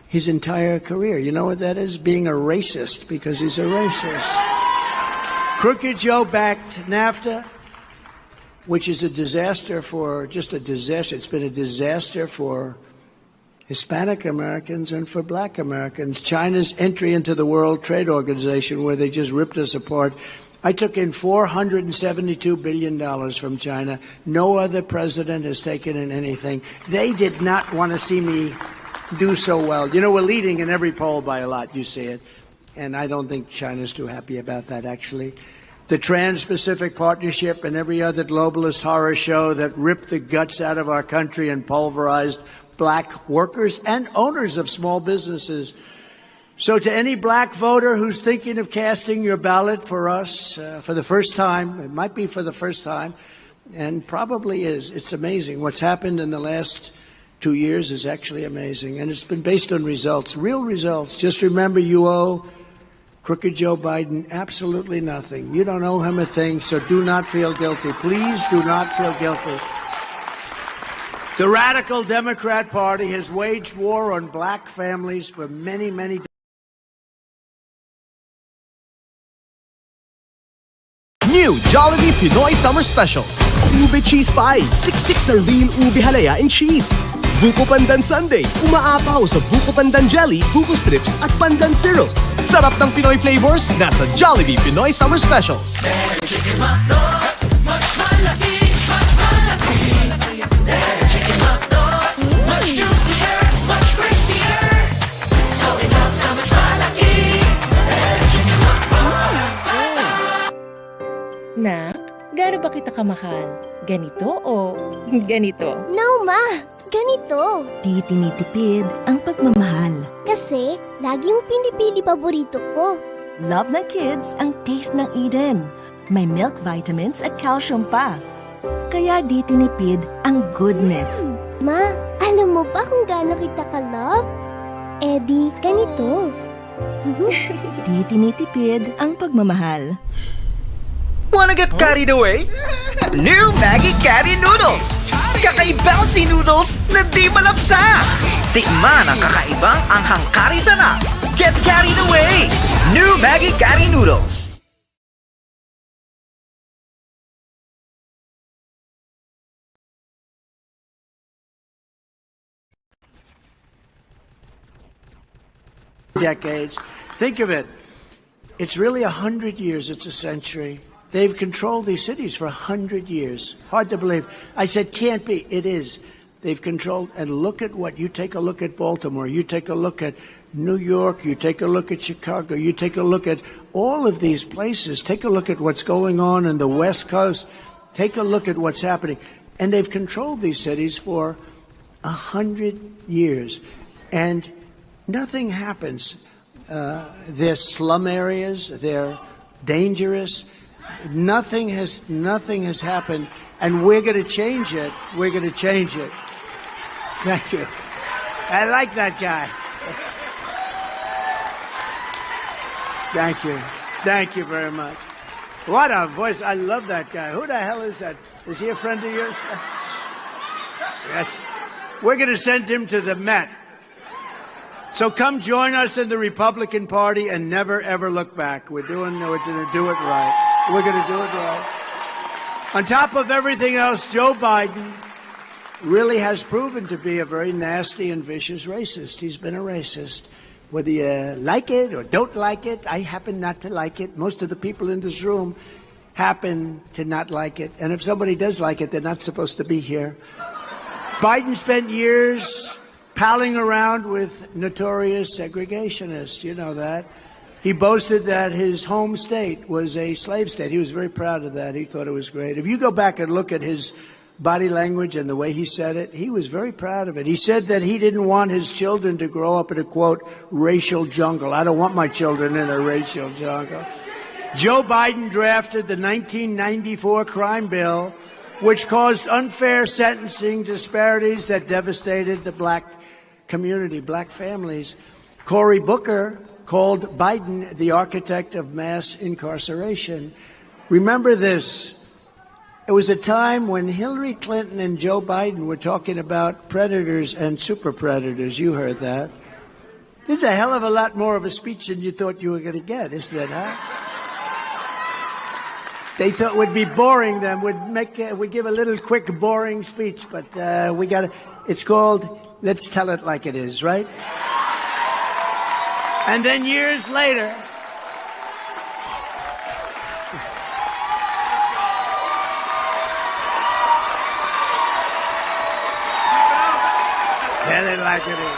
his entire career. You know what that is? Being a racist, because he's a racist. Crooked Joe backed NAFTA, which is a disaster for, just a disaster. It's been a disaster for Hispanic Americans and for black Americans. China's entry into the World Trade Organization, where they just ripped us apart. I took in $472 billion from China. No other president has taken in anything. They did not want to see me do so well. You know, we're leading in every poll by a lot. You see it. And I don't think China's too happy about that, actually. The Trans-Pacific Partnership and every other globalist horror show that ripped the guts out of our country and pulverized black workers and owners of small businesses. So to any black voter who's thinking of casting your ballot for us for the first time, it might be for the first time, and probably is. It's amazing. What's happened in the last 2 years is actually amazing, and it's been based on results, real results. Just remember, you owe Crooked Joe Biden absolutely nothing. You don't owe him a thing, so do not feel guilty. Please do not feel guilty. The radical Democrat Party has waged war on black families for many, many decades. New Jollibee Pinoy Summer Specials. Ube Cheese Pie, siksik sa real ube halaya and cheese. Buko Pandan Sundae, umaapaw sa Buko Pandan Jelly, Buko Strips at Pandan Syrup. Sarap ng Pinoy flavors, nasa Jollibee Pinoy Summer Specials. Chicken hotdog, much malaki. Nak, gaano ba kita kamahal? Ganito o ganito? No, Ma! Ganito. Di tinitipid ang pagmamahal. Kasi, lagi mo pinipili paborito ko. Love ng kids ang taste ng Eden. May milk vitamins at calcium pa. Kaya di tinipid ang goodness. Ma, alam mo ba kung gaano kita ka-love? Eh di, ganito. Di tinitipid ang pagmamahal. Wanna get carried away? New Maggie Carry Noodles! Kakaibouncy noodles na di malapsa! Tikman ang kakaibang anghang kari sana! Get carried away! New Maggie Carry Noodles! Decades. Think of it. It's really 100 years. It's a century. They've controlled these cities for 100 years. Hard to believe. I said, can't be. It is. They've controlled, and look at what, you take a look at Baltimore, you take a look at New York, you take a look at Chicago, you take a look at all of these places, take a look at what's going on in the West Coast, take a look at what's happening. And they've controlled these cities for 100 years. And nothing happens. They're slum areas, they're dangerous. Nothing has happened, and we're going to change it. We're going to change it. Thank you. I like that guy. Thank you. Thank you very much. What a voice. I love that guy. Who the hell is that? Is he a friend of yours? Yes. We're going to send him to the Met. So come join us in the Republican Party and never, ever look back. We're going to do it right. We're going to do it right. On top of everything else, Joe Biden really has proven to be a very nasty and vicious racist. He's been a racist. Whether you like it or don't like it, I happen not to like it. Most of the people in this room happen to not like it. And if somebody does like it, they're not supposed to be here. Biden spent years palling around with notorious segregationists. You know that. He boasted that his home state was a slave state. He was very proud of that. He thought it was great. If you go back and look at his body language and the way he said it, he was very proud of it. He said that he didn't want his children to grow up in a, quote, racial jungle. I don't want my children in a racial jungle. Joe Biden drafted the 1994 crime bill, which caused unfair sentencing disparities that devastated the black community, black families. Cory Booker called Biden the architect of mass incarceration. Remember this. It was a time when Hillary Clinton and Joe Biden were talking about predators and super predators. You heard that. This is a hell of a lot more of a speech than you thought you were going to get, isn't it, huh? They thought would be boring then, would give a little quick, boring speech, but we got it. It's called Let's Tell It Like It Is, right? And then years later, tell it like it is.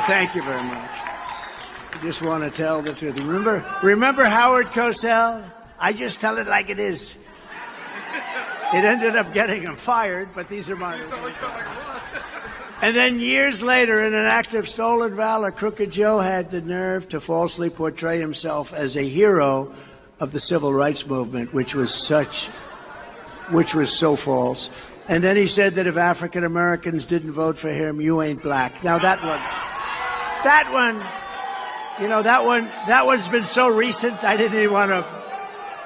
Thank you very much. I just want to tell the truth. Remember Howard Cosell? I just tell it like it is. It ended up getting him fired, but these are mine. And then years later, in an act of stolen valor, Crooked Joe had the nerve to falsely portray himself as a hero of the civil rights movement, which was so false. And then he said that if African Americans didn't vote for him, you ain't black. Now that one's been so recent, I didn't even want to.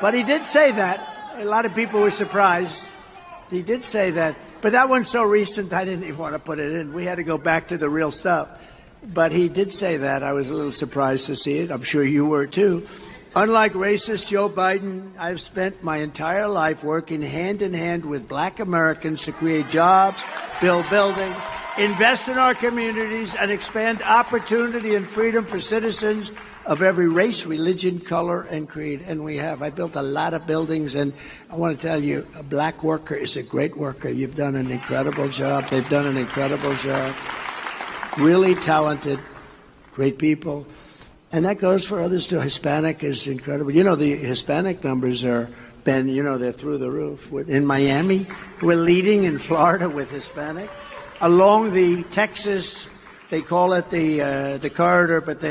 But he did say that. A lot of people were surprised. He did say that. But that one's so recent, I didn't even want to put it in. We had to go back to the real stuff. But he did say that. I was a little surprised to see it. I'm sure you were too. Unlike racist Joe Biden, I've spent my entire life working hand in hand with black Americans to create jobs, build buildings, invest in our communities, and expand opportunity and freedom for citizens of every race, religion, color, and creed. And we have. I built a lot of buildings, and I want to tell you, a black worker is a great worker. You've done an incredible job. They've done an incredible job. Really talented, great people. And that goes for others too. Hispanic is incredible. You know, the Hispanic numbers are, Ben, you know, they're through the roof. In Miami, we're leading in Florida with Hispanic. Along the Texas, they call it the corridor, but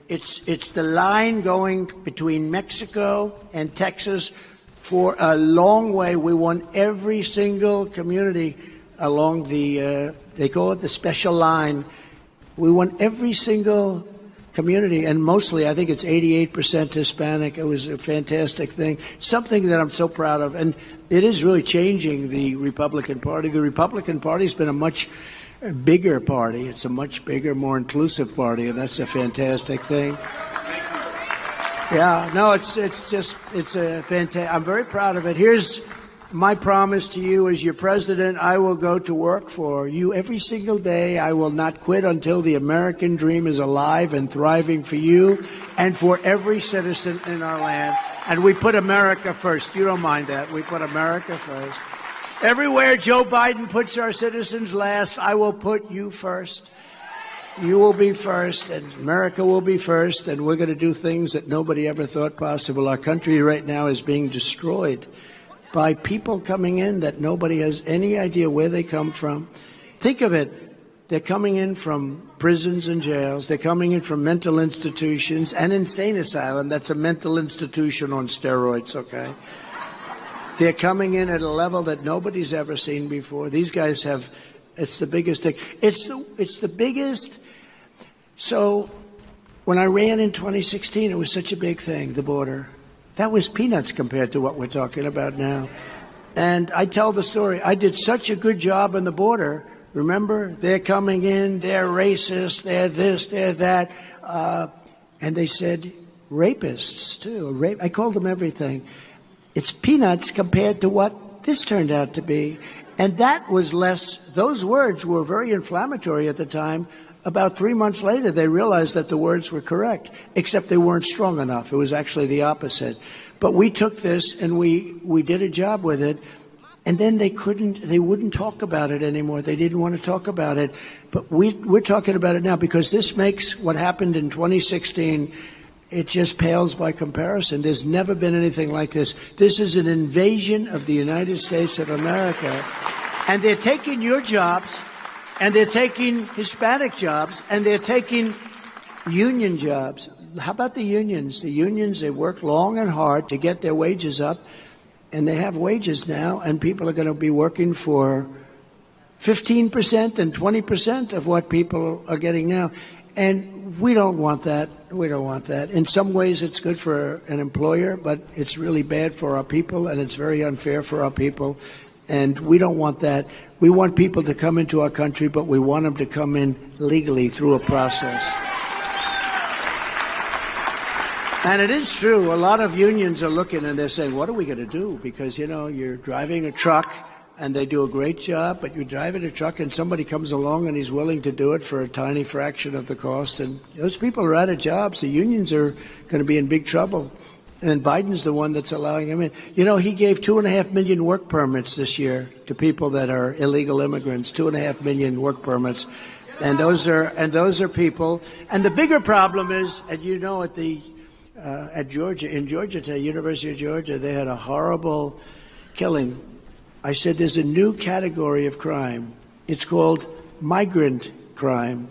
it's the line going between Mexico and Texas for a long way. We won every single community along the, they call it the special line. We won every single community, and mostly, I think it's 88% Hispanic. It was a fantastic thing, something that I'm so proud of, and it is really changing the Republican Party. The Republican Party's been a much bigger party. It's a much bigger, more inclusive party, and that's a fantastic thing. Yeah, no, it's a fantastic. I'm very proud of it. Here's my promise to you as your president. I will go to work for you every single day. I will not quit until the American dream is alive and thriving for you and for every citizen in our land. And we put America first. You don't mind that. We put America first. Everywhere Joe Biden puts our citizens last, I will put you first. You will be first, and America will be first, and we're going to do things that nobody ever thought possible. Our country right now is being destroyed by people coming in that nobody has any idea where they come from. Think of it. They're coming in from prisons and jails. They're coming in from mental institutions and insane asylum. That's a mental institution on steroids, okay? They're coming in at a level that nobody's ever seen before. These guys have, it's the biggest thing. It's the biggest. So when I ran in 2016, it was such a big thing, the border. That was peanuts compared to what we're talking about now. And I tell the story. I did such a good job on the border. Remember, they're coming in, they're racist, they're this, they're that. And they said rapists, too. I called them everything. It's peanuts compared to what this turned out to be. And that was less, those words were very inflammatory at the time. About 3 months later, they realized that the words were correct, except they weren't strong enough. It was actually the opposite. But we took this and we did a job with it, and then they wouldn't talk about it anymore. They didn't want to talk about it. But we're talking about it now because this makes what happened in 2016, it just pales by comparison. There's never been anything like this. This is an invasion of the United States of America. And they're taking your jobs, and they're taking Hispanic jobs, and they're taking union jobs. How about the unions? The unions, they work long and hard to get their wages up, and they have wages now, and people are going to be working for 15% and 20% of what people are getting now. And we don't want that. We don't want that. In some ways, it's good for an employer, but it's really bad for our people, and it's very unfair for our people. And we don't want that. We want people to come into our country, but we want them to come in legally through a process. And it is true. A lot of unions are looking and they're saying, what are we going to do? Because, you know, you're driving a truck and they do a great job, but you're driving a truck and somebody comes along and he's willing to do it for a tiny fraction of the cost. And those people are out of jobs. The unions are going to be in big trouble. And Biden's the one that's allowing them in. You know, he gave 2.5 million work permits this year to people that are illegal immigrants. 2.5 million work permits, and those are people. And the bigger problem is, and you know, at Georgia, in Georgia today, University of Georgia, they had a horrible killing. I said there's a new category of crime. It's called migrant crime.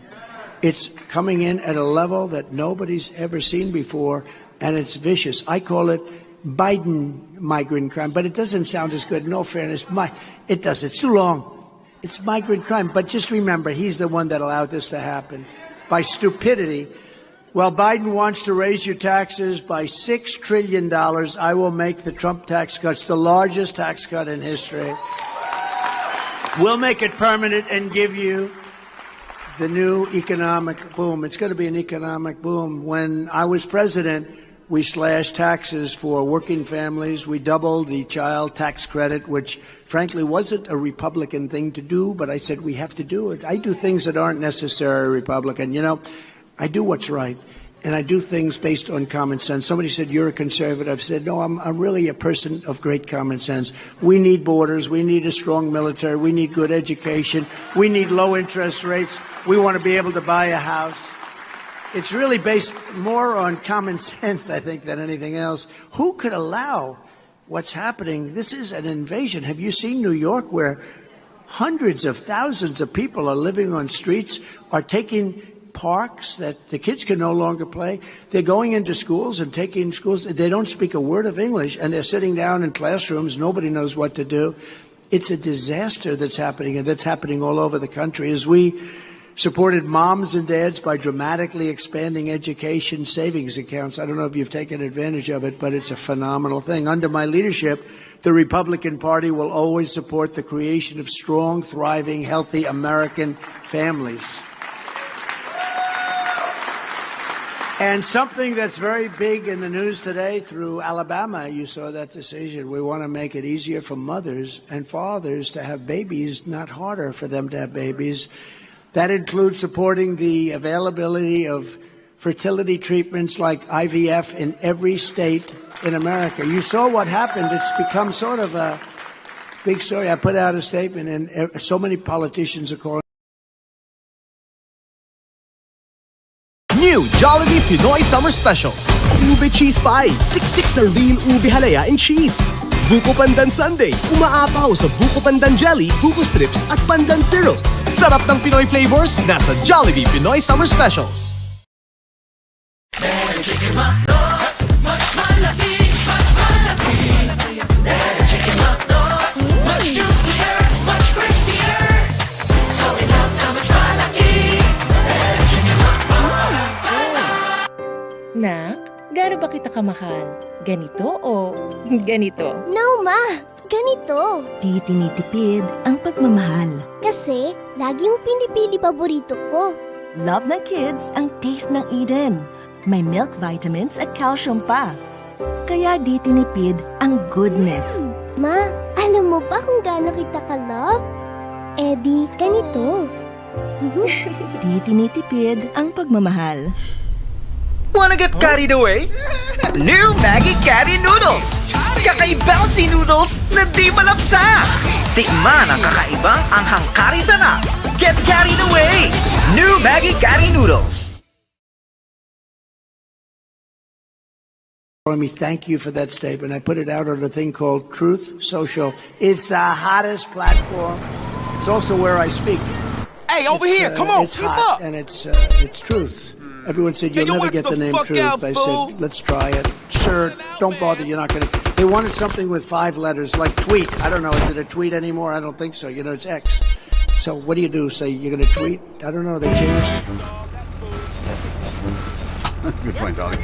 It's coming in at a level that nobody's ever seen before. And it's vicious. I call it Biden migrant crime, but it doesn't sound as good. No fairness. It does. It's too long. It's migrant crime. But just remember, he's the one that allowed this to happen by stupidity. Well, Biden wants to raise your taxes by $6 trillion. I will make the Trump tax cuts the largest tax cut in history. We'll make it permanent and give you the new economic boom. It's going to be an economic boom. When I was president, We slashed taxes for working families. We doubled the child tax credit, which frankly wasn't a Republican thing to do, but I said we have to do it. I do things that aren't necessarily Republican. You know, I do what's right, and I do things based on common sense. Somebody said, you're a conservative. I said, no, I'm really a person of great common sense. We need borders. We need a strong military. We need good education. We need low interest rates. We want to be able to buy a house. It's really based more on common sense, I think, than anything else. Who could allow what's happening? This is an invasion. Have you seen New York, where hundreds of thousands of people are living on streets, are taking parks that the kids can no longer play? They're going into schools and taking schools. They don't speak a word of English, and they're sitting down in classrooms. Nobody knows what to do. It's a disaster that's happening, and that's happening all over the country. As we supported moms and dads by dramatically expanding education savings accounts. I don't know if you've taken advantage of it, but it's a phenomenal thing. Under my leadership, the Republican Party will always support the creation of strong, thriving, healthy American families. And something that's very big in the news today, through Alabama, you saw that decision. We want to make it easier for mothers and fathers to have babies, not harder for them to have babies. That includes supporting the availability of fertility treatments like IVF in every state in America. You saw what happened. It's become sort of a big story. I put out a statement, and so many politicians are calling. New Jollibee Pinoy Summer Specials. Ube Cheese Pie, siksik sa real ube halaya and cheese. Buko Pandan Sundae, umaapaw sa Buko Pandan Jelly, Buko Strips at Pandan Syrup. Sarap ng Pinoy flavors, nasa Jollibee Pinoy Summer Specials. Chicken hotdog, much malaki, much malaki. Chicken hotdog, much juicier, much crispier. So we love so much malaki. Chicken hotdog. Nak, gaano ba kita kamahal? Ganito o ganito? No, Ma! Ganito. Di tinitipid ang pagmamahal. Kasi, lagi mo pinipili paborito ko. Love ng kids ang taste ng Eden. May milk vitamins at calcium pa. Kaya di tinipid ang goodness. Ma, alam mo ba kung gaano kita ka-love? Eh di, ganito. Di tinitipid ang pagmamahal. Wanna get carried away? New Maggie Carry Noodles! Kakaiba-bouncy noodles na di malapsa! Tikman ang kakaibang anghang kari sana! Get carried away! New Maggie Carry Noodles! Let me thank you for that statement. I put it out on a thing called Truth Social. It's the hottest platform. It's also where I speak. Hey, over here, come on, it's keep hot, up. and it's truth. Everyone said, you'll never get the name Truth. I said, let's try it. Sure, don't bother, you're not going to. They wanted something with 5 letters, like tweet. I don't know, is it a tweet anymore? I don't think so. You know, it's X. So what do you do? Say, you're going to tweet? I don't know, they changed. Good point, darling.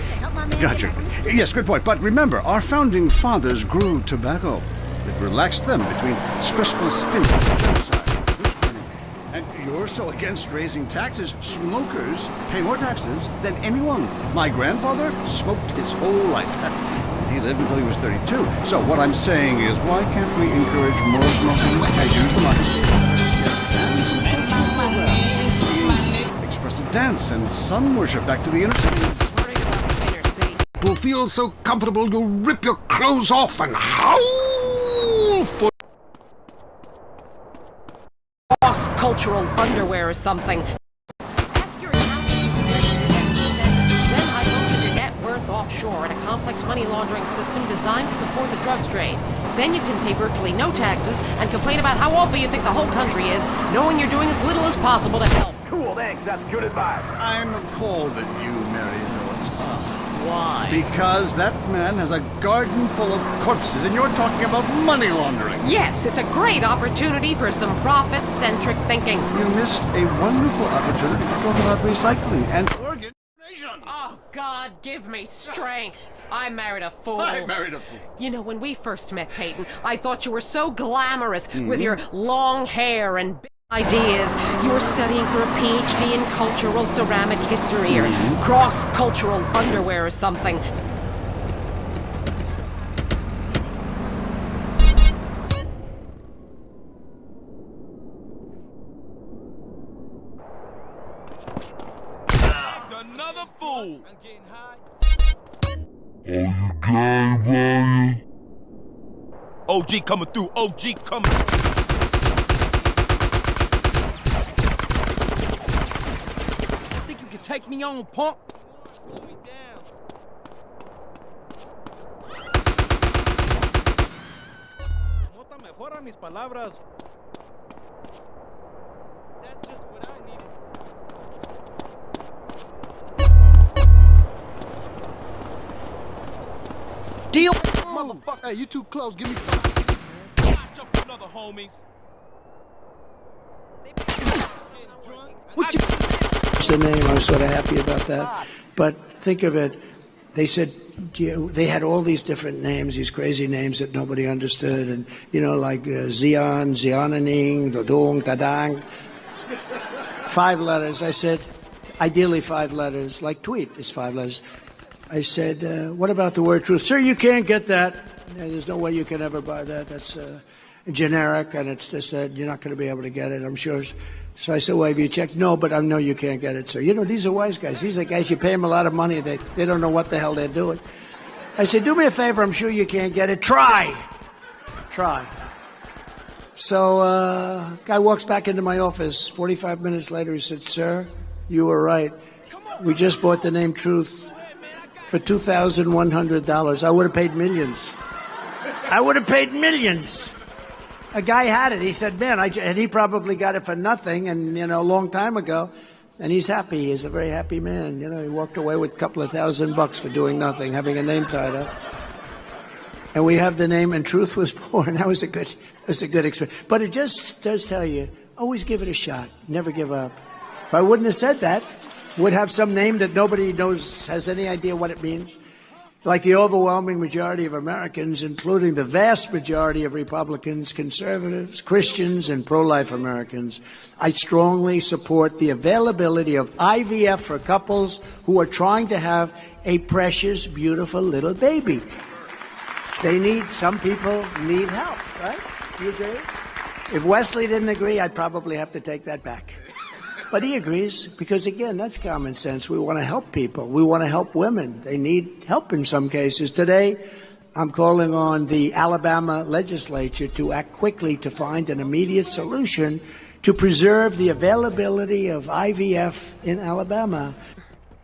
Gotcha. Yes, good point. But remember, our founding fathers grew tobacco. It relaxed them between stressful stints of genocide. And you're so against raising taxes. Smokers pay more taxes than anyone. My grandfather smoked his whole life. He lived until he was 32. So what I'm saying is, why can't we encourage more smoking and use the money? Expressive dance and sun worship back to the inner cities. Will feel so comfortable you'll rip your clothes off and howl for Cross-cultural underwear or something. Ask your accountant. Then I posted your net worth offshore in a complex money laundering system designed to support the drugs trade. Then you can pay virtually no taxes and complain about how awful you think the whole country is, knowing you're doing as little as possible to help. Cool, thanks. That's good advice. I'm appalled at you, Mary Phillips. Why? Because that man has a garden full of corpses, and you're talking about money laundering. Yes, it's a great opportunity for some profit-centric thinking. You missed a wonderful opportunity to talk about recycling and organ donation. Oh, God, give me strength. I married a fool. I married a fool. You know, when we first met, Peyton, I thought you were so glamorous with your long hair and big ideas. You were studying for a PhD in cultural ceramic history or cross-cultural underwear or something. another fool. OG coming through. OG coming. Think you can take me on, punk? Mejora mis palabras. That's just what I needed. Deal. Motherfucker. Hey, you too close. Give me five. Watch up another homies. What's the name? I was sort of happy about that. But think of it. They said they had all these different names, these crazy names that nobody understood, and like Zion, Ziananing, Dodong, Tadang. 5 letters. I said, ideally 5 letters. Like tweet is 5 letters. I said, what about the word truth? Sir, you can't get that. There's no way you can ever buy that. That's generic, and it's just that you're not going to be able to get it, I'm sure. So I said, well, have you checked? No, but I know you can't get it, sir. These are wise guys. These are guys, you pay them a lot of money. They don't know what the hell they're doing. I said, do me a favor. I'm sure you can't get it. Try. So guy walks back into my office. 45 minutes later, he said, sir, you were right. We just bought the name Truth for $2,100. I would have paid millions. A guy had it. He said, man, and he probably got it for nothing, and, a long time ago. And he's happy. He's a very happy man. He walked away with a couple of $1,000 for doing nothing, having a name tied up. And we have the name, and Truth was born. That was a good experience. But it just does tell you, always give it a shot. Never give up. If I wouldn't have said that, would have some name that nobody knows, has any idea what it means. Like the overwhelming majority of Americans, including the vast majority of Republicans, conservatives, Christians, and pro-life Americans, I strongly support the availability of IVF for couples who are trying to have a precious, beautiful little baby. Some people need help, right? You agree? If Wesley didn't agree, I'd probably have to take that back. But he agrees, because again, that's common sense. We want to help people. We want to help women. They need help in some cases. Today, I'm calling on the Alabama legislature to act quickly to find an immediate solution to preserve the availability of IVF in Alabama.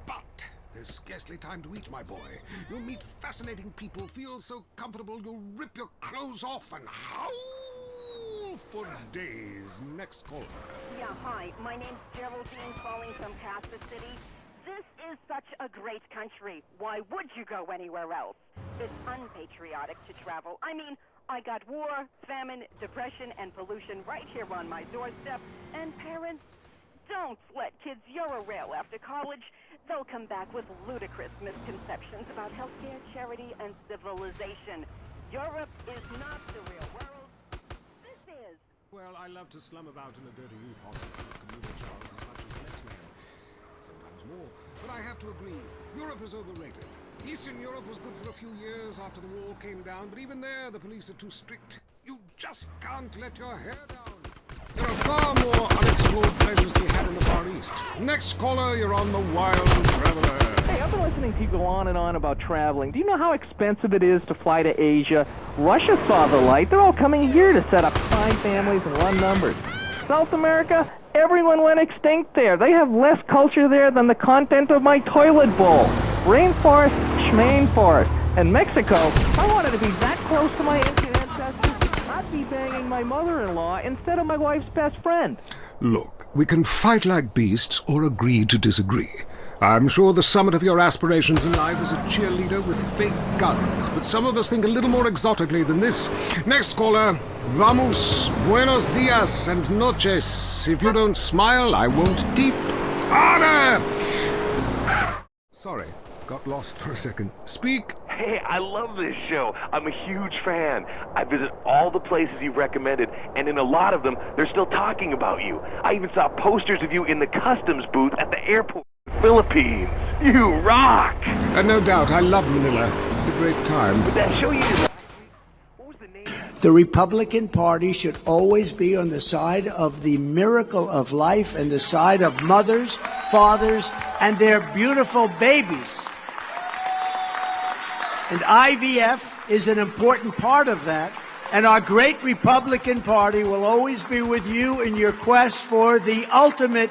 But there's scarcely time to eat, my boy. You'll meet fascinating people, feel so comfortable you'll rip your clothes off and howl for days. Next caller. Yeah, hi. My name's Geraldine, calling from Kansas City. This is such a great country. Why would you go anywhere else? It's unpatriotic to travel. I mean, I got war, famine, depression, and pollution right here on my doorstep. And parents, don't let kids Euro-rail after college. They'll come back with ludicrous misconceptions about healthcare, charity, and civilization. Europe is not the real world. Well, I love to slum about in a dirty youth hospital with communal showers as much as the next man. Sometimes more. But I have to agree, Europe is overrated. Eastern Europe was good for a few years after the wall came down, but even there the police are too strict. You just can't let your hair down. There are far more unexplored pleasures to be had in the Far East. Next caller, you're on the Wild Traveler. Hey, I've been listening to you go on and on about traveling. Do you know how expensive it is to fly to Asia? Russia saw the light. They're all coming here to set up fine families and run numbers. South America, everyone went extinct there. They have less culture there than the content of my toilet bowl. Rainforest, schmain forest. And Mexico, if I wanted to be that close to my ancient ancestors, I'd be banging my mother-in-law instead of my wife's best friend. Look, we can fight like beasts or agree to disagree. I'm sure the summit of your aspirations in life is a cheerleader with fake guns, but some of us think a little more exotically than this. Next caller, vamos, buenos dias and noches. If you don't smile, I won't deep honor. Sorry, got lost for a second. Speak. Hey, I love this show. I'm a huge fan. I visit all the places you've recommended, and in a lot of them, they're still talking about you. I even saw posters of you in the customs booth at the airport in the Philippines. You rock! No doubt, I love Manila. Had a great time. But that show you did The Republican Party should always be on the side of the miracle of life and the side of mothers, fathers, and their beautiful babies. And IVF is an important part of that. And our great Republican Party will always be with you in your quest for the ultimate.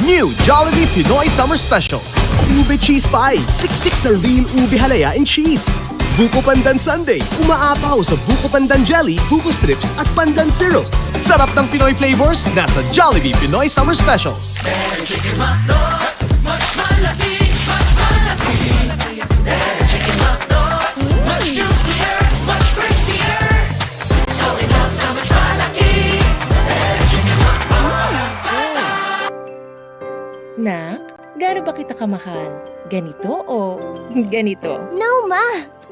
New Jollibee Pinoy Summer Specials. Ube Cheese Pie, siksik sa real ube halaya and cheese. Buko Pandan Sundae, umaapaw sa Buko Pandan Jelly, buko strips at pandan syrup. Sarap ng Pinoy flavors, nasa Jollibee Pinoy Summer Specials. Chicken hotdog, much malaki, much malaki. Chicken hotdog, much juicier, much crispier. So we love so much malaki. Chicken hotdog. Nak, gaano ba kita kamahal? Ganito o ganito? No, Ma!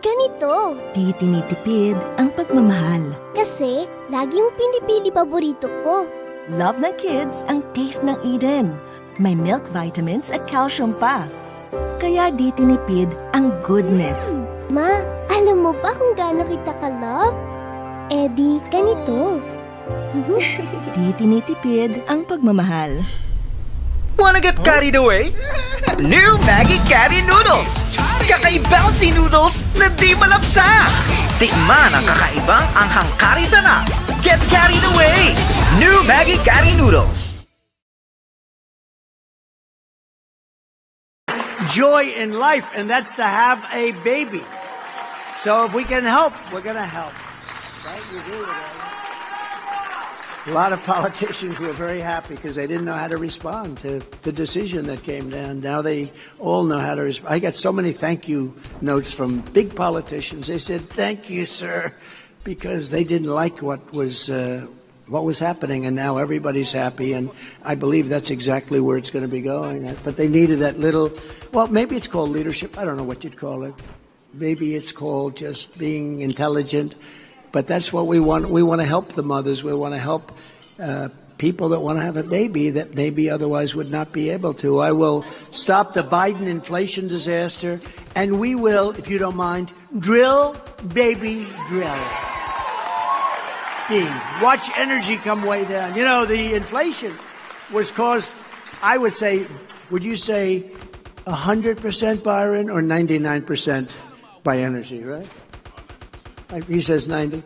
Ganito. Di tinitipid ang pagmamahal. Kasi, lagi mo pinipili paborito ko. Love ng kids ang taste ng Eden. May milk vitamins at calcium pa. Kaya di tinipid ang goodness. Ma, alam mo ba kung gaano kita ka-love? Eh di, ganito. Di tinitipid ang pagmamahal. Wanna get carried away? New Maggie Carry Noodles! Kakaibouncy noodles na di malapsa! Tikman ang kakaibang anghang kari sana! Get carried away! New Maggie Carry Noodles! Joy in life, and that's to have a baby. So if we can help, we're going to help. Right? You agree with that? A lot of politicians were very happy because they didn't know how to respond to the decision that came down. Now they all know how to respond. I got so many thank you notes from big politicians. They said, "Thank you, sir," because they didn't like what was happening, and now everybody's happy. And I believe that's exactly where it's going to be going. But they needed that little. Well, maybe it's called leadership. I don't know what you'd call it. Maybe it's called just being intelligent. But that's what we want. We want to help the mothers. We want to help people that want to have a baby that maybe otherwise would not be able to. I will stop the Biden inflation disaster, and we will, if you don't mind, drill, baby, drill. Watch energy come way down. You know, the inflation was caused, I would say, would you say 100% Byron or 99% by energy, right? He says 90.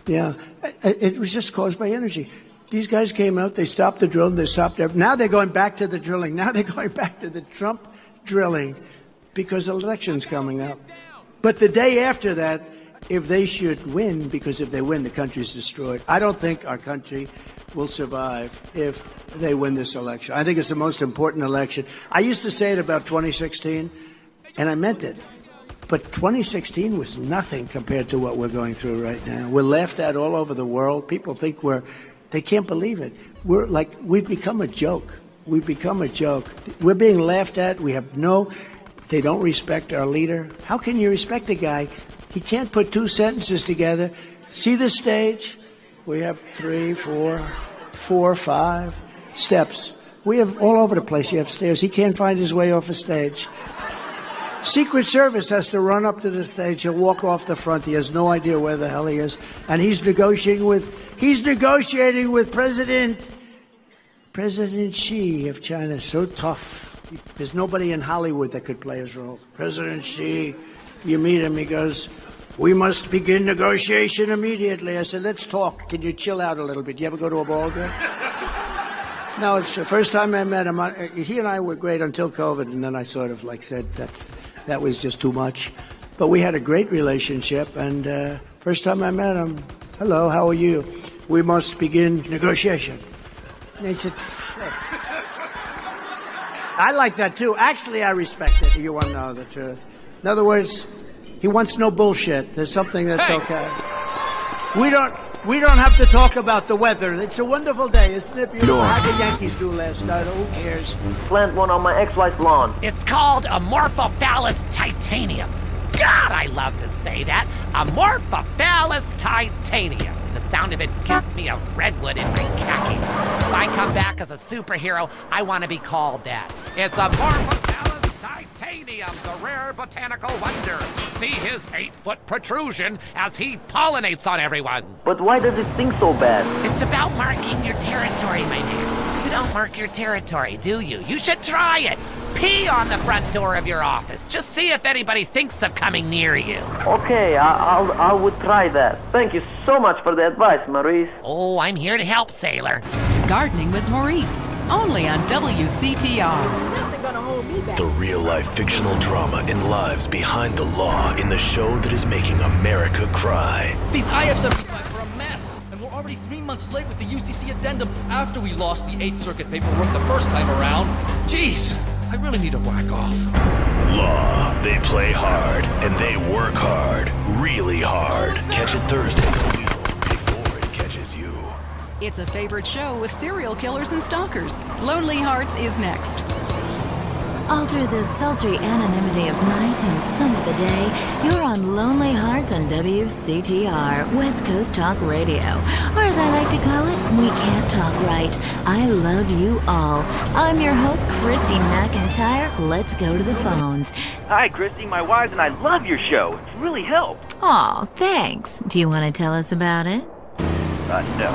Yeah, it was just caused by energy. These guys came out, they stopped the drilling, they stopped everything. Now they're going back to the drilling. Now they're going back to the Trump drilling because election's coming up. But the day after that, if they should win, because if they win, the country's destroyed. I don't think our country will survive if they win this election. I think it's the most important election. I used to say it about 2016, and I meant it. But 2016 was nothing compared to what we're going through right now. We're laughed at all over the world. People think they can't believe it. We've become a joke. We've become a joke. We're being laughed at. They don't respect our leader. How can you respect a guy? He can't put two sentences together. See the stage? We have 3, 4, 5 steps. We have all over the place. You have stairs. He can't find his way off a stage. Secret Service has to run up to the stage. He'll walk off the front. He has no idea where the hell he is, and he's negotiating with President Xi of China. So tough. There's nobody in Hollywood that could play his role. President Xi, you meet him. He goes, "We must begin negotiation immediately." I said, "Let's talk. Can you chill out a little bit? You ever go to a ball game?" No, it's the first time I met him. He and I were great until COVID, and then I sort of said that was just too much. But we had a great relationship, and first time I met him, "Hello, how are you? We must begin negotiation." And he said, "Sure." I like that too. Actually, I respect it. You want to know the truth. In other words, he wants no bullshit. There's something that's okay. We don't have to talk about the weather. It's a wonderful day, isn't it? Beautiful. How did the Yankees do last night? Who cares? Plant one on my ex-wife's lawn. It's called Amorphophallus titanium. God, I love to say that. Amorphophallus titanium. The sound of it gives me a redwood in my khakis. If I come back as a superhero, I want to be called that. It's Amorphophallus Titanium, the rare botanical wonder. See his 8-foot protrusion as he pollinates on everyone. But why does it sting so bad? It's about marking your territory, my man. You don't mark your territory, do you? You should try it. Pee on the front door of your office. Just see if anybody thinks of coming near you. Okay, I would try that. Thank you so much for the advice, Maurice. Oh, I'm here to help, sailor. Gardening with Maurice, only on WCTR. The real-life fictional drama in lives behind the law in the show that is making America cry. These IF-75 are a mess, and we're already 3 months late with the UCC addendum after we lost the 8th Circuit paperwork the first time around. Jeez, I really need to whack off. Law. They play hard, and they work hard. Really hard. Catch it Thursday on Weasel before it catches you. It's a favorite show with serial killers and stalkers. Lonely Hearts is next. All through the sultry anonymity of night and some of the day, you're on Lonely Hearts on WCTR, West Coast Talk Radio. Or as I like to call it, We Can't Talk Right. I love you all. I'm your host, Christy McIntyre. Let's go to the phones. Hi, Christy. My wife and I love your show. It's really helped. Aw, thanks. Do you want to tell us about it? No.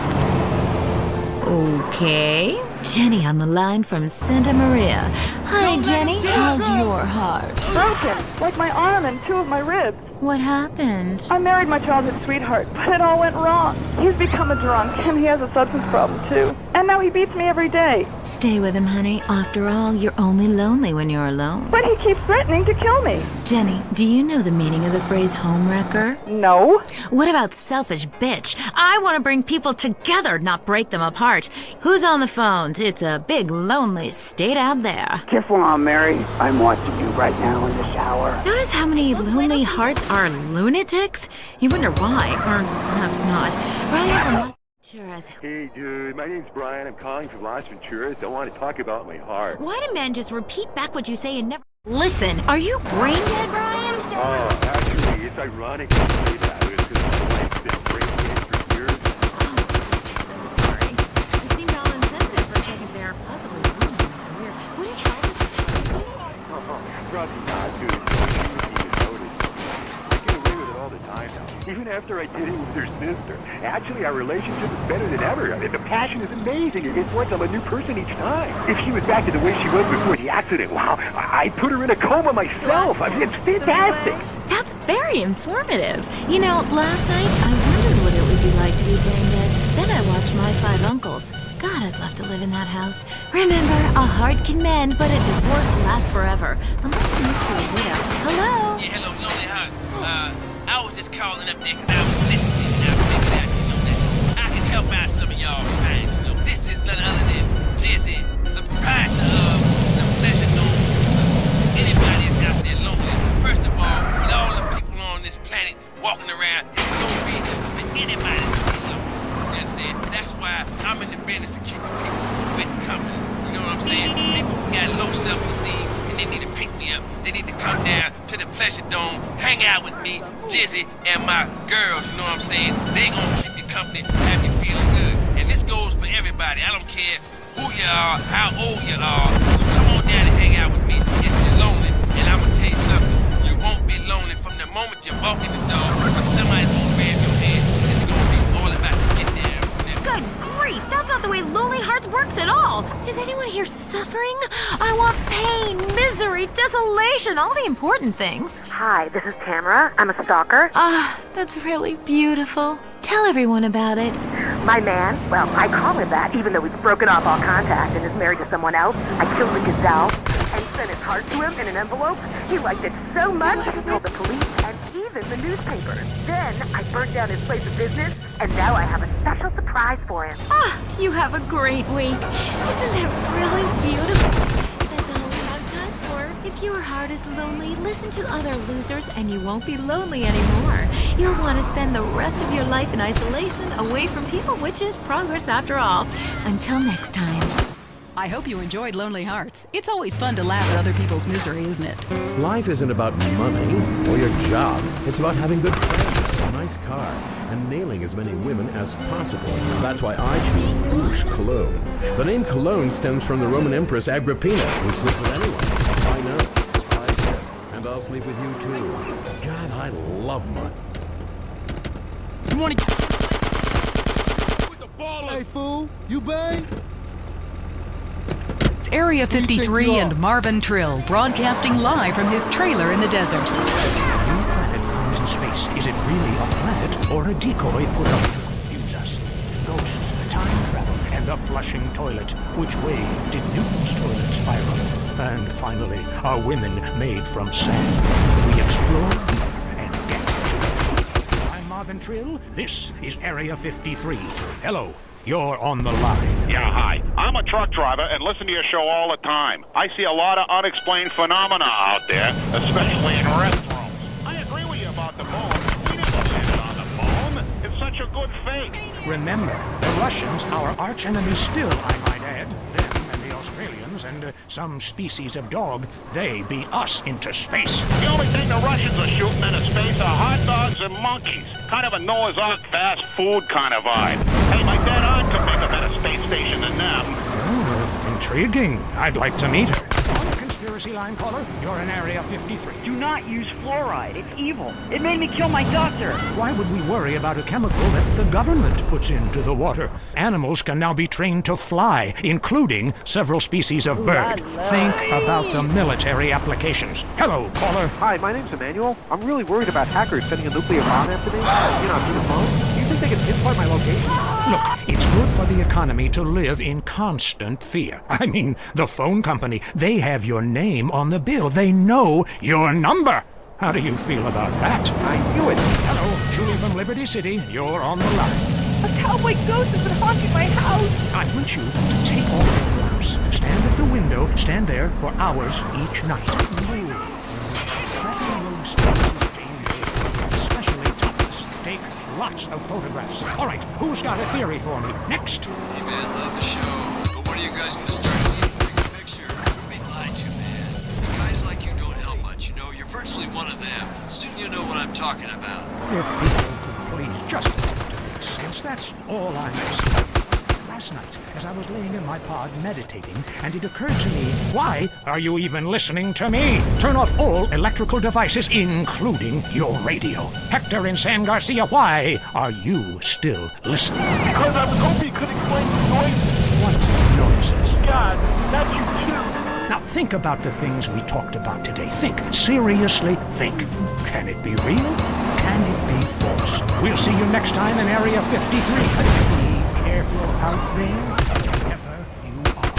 Okay. Jenny on the line from Santa Maria. Hi, Jenny. How's your heart? Broken, like my arm and 2 of my ribs. What happened? I married my childhood sweetheart, but it all went wrong. He's become a drunk, and he has a substance problem, too. And now he beats me every day. Stay with him, honey. After all, you're only lonely when you're alone. But he keeps threatening to kill me. Jenny, do you know the meaning of the phrase homewrecker? No. What about selfish bitch? I want to bring people together, not break them apart. Who's on the phones? It's a big, lonely state out there. Careful on, Mary. I'm watching you right now in the shower. Notice how many lonely hearts are lunatics? You wonder why, or perhaps not. Rather from Venturas. Hey, dude, my name's Brian. I'm calling from Las Venturas. I want to talk about my heart. Why do men just repeat back what you say and never listen? Are you brain dead, Brian? Oh, actually, it's ironic you say that. It's because my wife's been brain dead for years. So sorry. You seemed all insensitive for a second there. Possibly ruining your career. Would it help if you spoke to me? Probably not, dude. She wouldn't even notice. I get away with it all the time now. Even after I did it with her sister. Actually, our relationship is better than ever. I mean, the passion is amazing. It's like I'm a new person each time. If she was back to the way she was before the accident, wow, I'd put her in a coma myself. I mean, it's fantastic. That's very informative. You know, last night I wondered what it would be like to be brain dead. Then I watched My 5 Uncles. God, I'd love to live in that house. Remember, a heart can mend, but a divorce lasts forever. Unless it makes you a widow. Hello? Yeah, hello, Lonely Hearts. I was just calling up there because I was listening and I figured out, that I can help out some of y'all clients. This is none other than Jizzy, the proprietor of the Pleasure Dome. Anybody that's out there lonely, first of all, with all the people on this planet walking around, there's no reason for anybody to be lonely. You understand? That's why I'm in the business of keeping people with company. You know what I'm saying? People who got low self-esteem and they need to pick me up. They need to come down to the Pleasure Dome, hang out with me, Jizzy, and my girls, you know what I'm saying? They gonna keep you company, have you feeling good. And this goes for everybody. I don't care who you are, how old you are. So come on down and hang out with me if you're lonely. And I'm gonna tell you something. You won't be lonely from the moment you walk in the door, but somebody's gonna grab your hand. It's gonna be all about getting there. Good grief, that's not the way Lonely Hearts works at all. Is anyone here suffering? I want pain, misery, desolation, all the important things. Hi, this is Tamara. I'm a stalker. Ah, that's really beautiful. Tell everyone about it. My man, well, I call him that, even though he's broken off all contact and is married to someone else. I killed the gazelle and sent his heart to him in an envelope. He liked it so much, he told the police and even the newspapers. Then I burnt down his place of business, and now I have a special surprise for him. Ah, you have a great week. Isn't that really beautiful? That's all we have time for. If your heart is lonely, listen to other losers and you won't be lonely anymore. You'll want to spend the rest of your life in isolation, away from people, which is progress after all. Until next time. I hope you enjoyed Lonely Hearts. It's always fun to laugh at other people's misery, isn't it? Life isn't about money or your job. It's about having good friends, a nice car, and nailing as many women as possible. That's why I choose Bouche Cologne. The name Cologne stems from the Roman Empress Agrippina, who slept with anyone. I know. And I'll sleep with you too. God, I love mud. Good morning. Hey, fool, you bang? It's Area 53 and Marvin Trill broadcasting live from his trailer in the desert. New planet found in space. Is it really a planet or a decoy put up to confuse us? Ghosts, time travel, and the flushing toilet. Which way did Newton's toilet spiral? And finally, are women made from sand? We explore deeper and get to the truth. I'm Marvin Trill. This is Area 53. Hello. You're on the line. Yeah, hi. I'm a truck driver and listen to your show all the time. I see a lot of unexplained phenomena out there, especially in restaurants. I agree with you about the moon. We didn't land on the moon. It's such a good fake. Remember, the Russians, our arch enemy still, I might add, them and the Australians and some species of dog, they beat us into space. The only thing the Russians are shooting into space are hot dogs and monkeys. Kind of a Noah's Ark fast food kind of vibe. Hey, my dead aunt could make a better space station than them. Oh, intriguing. I'd like to meet her. On the conspiracy line, caller, you're in Area 53. Do not use fluoride. It's evil. It made me kill my doctor. Why would we worry about a chemical that the government puts into the water? Animals can now be trained to fly, including several species of bird. Think about the military applications. Hello, caller. Hi, my name's Emmanuel. I'm really worried about hackers sending a nuclear bomb after me. Through the phone. Do you think they can pinpoint my location? Look, it's good for the economy to live in constant fear. I mean, the phone company, they have your name on the bill. They know your number. How do you feel about that? I knew it. Hello, Julie from Liberty City. You're on the line. A cowboy ghost has been haunting my house. I want you to take off your clothes. Stand at the window. Stand there for hours each night. Tracking road space is dangerous, especially topless. Take lots of photographs. All right, who's got a theory for me? Next. Hey man, love the show, but when are you guys gonna start seeing the bigger picture? You're being lied to, man. Guys like you don't help much, you know. You're virtually one of them. Soon you'll know what I'm talking about. If people could please just attempt to make sense, that's all I'm asking. Last night, as I was laying in my pod meditating, and it occurred to me, why are you even listening to me? Turn off all electrical devices, including your radio. Hector in San Garcia, why are you still listening? Because I was hoping you could explain the noises. What noises? God, not you too. Now think about the things we talked about today. Think. Seriously, think. Can it be real? Can it be false? We'll see you next time in Area 53. Careful out there, wherever you are.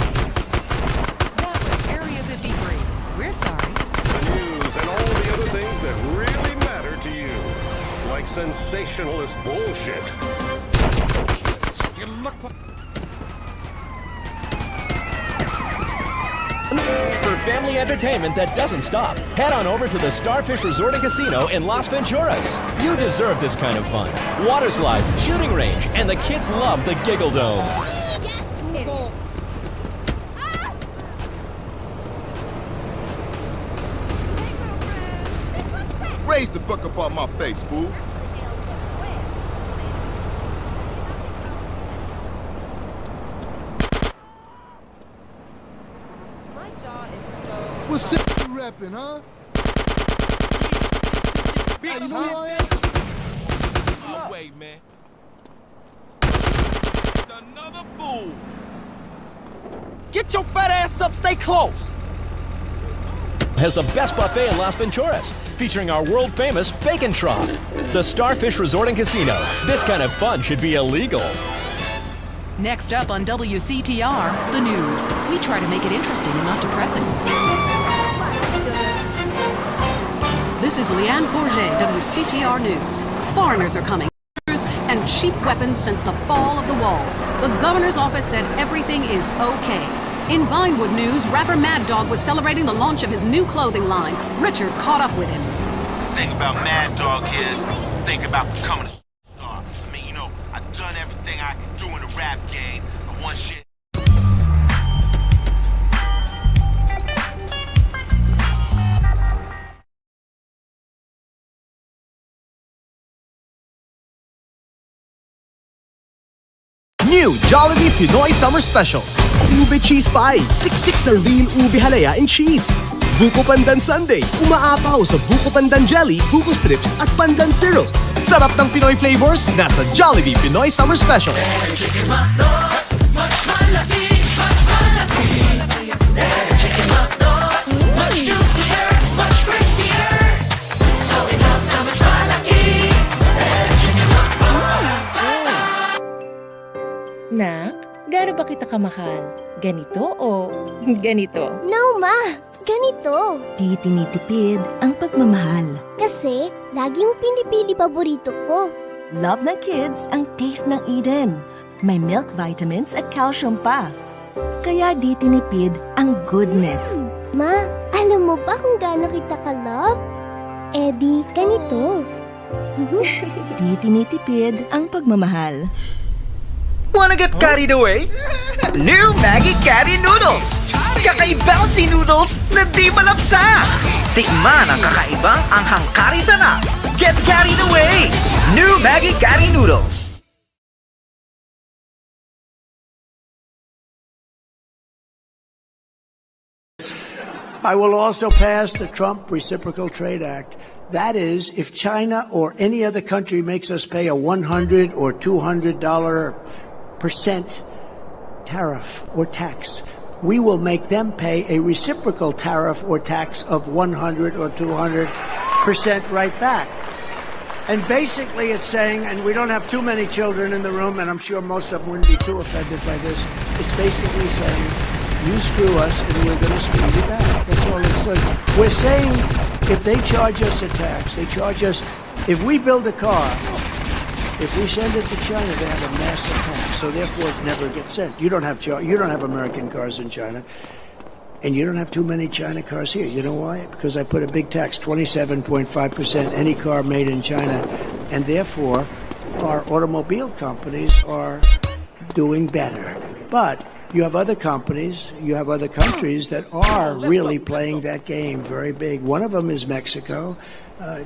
That was Area 53. We're sorry. The news and all the other things that really matter to you. Like sensationalist bullshit. You look like... For family entertainment that doesn't stop, head on over to the Starfish Resort and Casino in Las Venturas. You deserve this kind of fun. Water slides, shooting range, and the kids love the Giggle Dome. Raise the fuck up on my face, fool. What's up, you rapping, huh? Hey, you know who I am? Oh, wait, man. Another fool. Get your fat ass up, stay close. Has the best buffet in Las Venturas, featuring our world-famous bacon trough. The Starfish Resort and Casino. This kind of fun should be illegal. Next up on WCTR, the news. We try to make it interesting and not depressing. This is Leanne Forget, WCTR News. Foreigners are coming. And cheap weapons since the fall of the wall. The governor's office said everything is okay. In Vinewood news, rapper Mad Dog was celebrating the launch of his new clothing line. Richard caught up with him. The thing about Mad Dog is, think about becoming a star. I mean, you know, I've done everything I could do in the rap game. I want shit. New Jollibee Pinoy Summer Specials. Ube Cheese Pie. Siksik sa real ube halaya and cheese. Buko Pandan Sundae, umaapaw sa Buko Pandan Jelly, Buko Strips at Pandan Syrup. Sarap ng Pinoy flavors, nasa Jollibee Pinoy Summer Specials. Chicken hotdog, much malaki, much malaki. Chicken hotdog, much juicier, much crispier. So it looks so much malaki. Chicken hotdog. Nak, gaano ba kita kamahal? Ganito o ganito? No, Ma! Ganito. Di tinitipid ang pagmamahal. Kasi, lagi mo pinipili paborito ko. Love ng kids ang taste ng Eden. May milk vitamins at calcium pa. Kaya di tinipid ang goodness. Ma, alam mo ba kung gaano kita ka-love? Eh di, ganito. Di tinitipid ang pagmamahal. Wanna get carried away? New Maggie Caddy Noodles! Kakaibouncy noodles na di malapsa! Tikman ang kakaibang anghang kari sana! Get carried away! New Maggie Caddy Noodles! I will also pass the Trump Reciprocal Trade Act. That is, if China or any other country makes us pay a $100 or $200% tariff or tax, we will make them pay a reciprocal tariff or tax of 100 or 200% right back. And basically it's saying, and we don't have too many children in the room, and I'm sure most of them wouldn't be too offended by this, it's basically saying, you screw us and we're going to screw you back. That's all it's doing. We're saying if they charge us a tax, they charge us, if we build a car, if we send it to China, they have a massive tax, so therefore it never gets sent. You don't have American cars in China, and you don't have too many China cars here. You know why? Because I put a big tax, 27.5% any car made in China, and therefore our automobile companies are doing better. But you have other companies, you have other countries that are really playing that game very big. One of them is Mexico.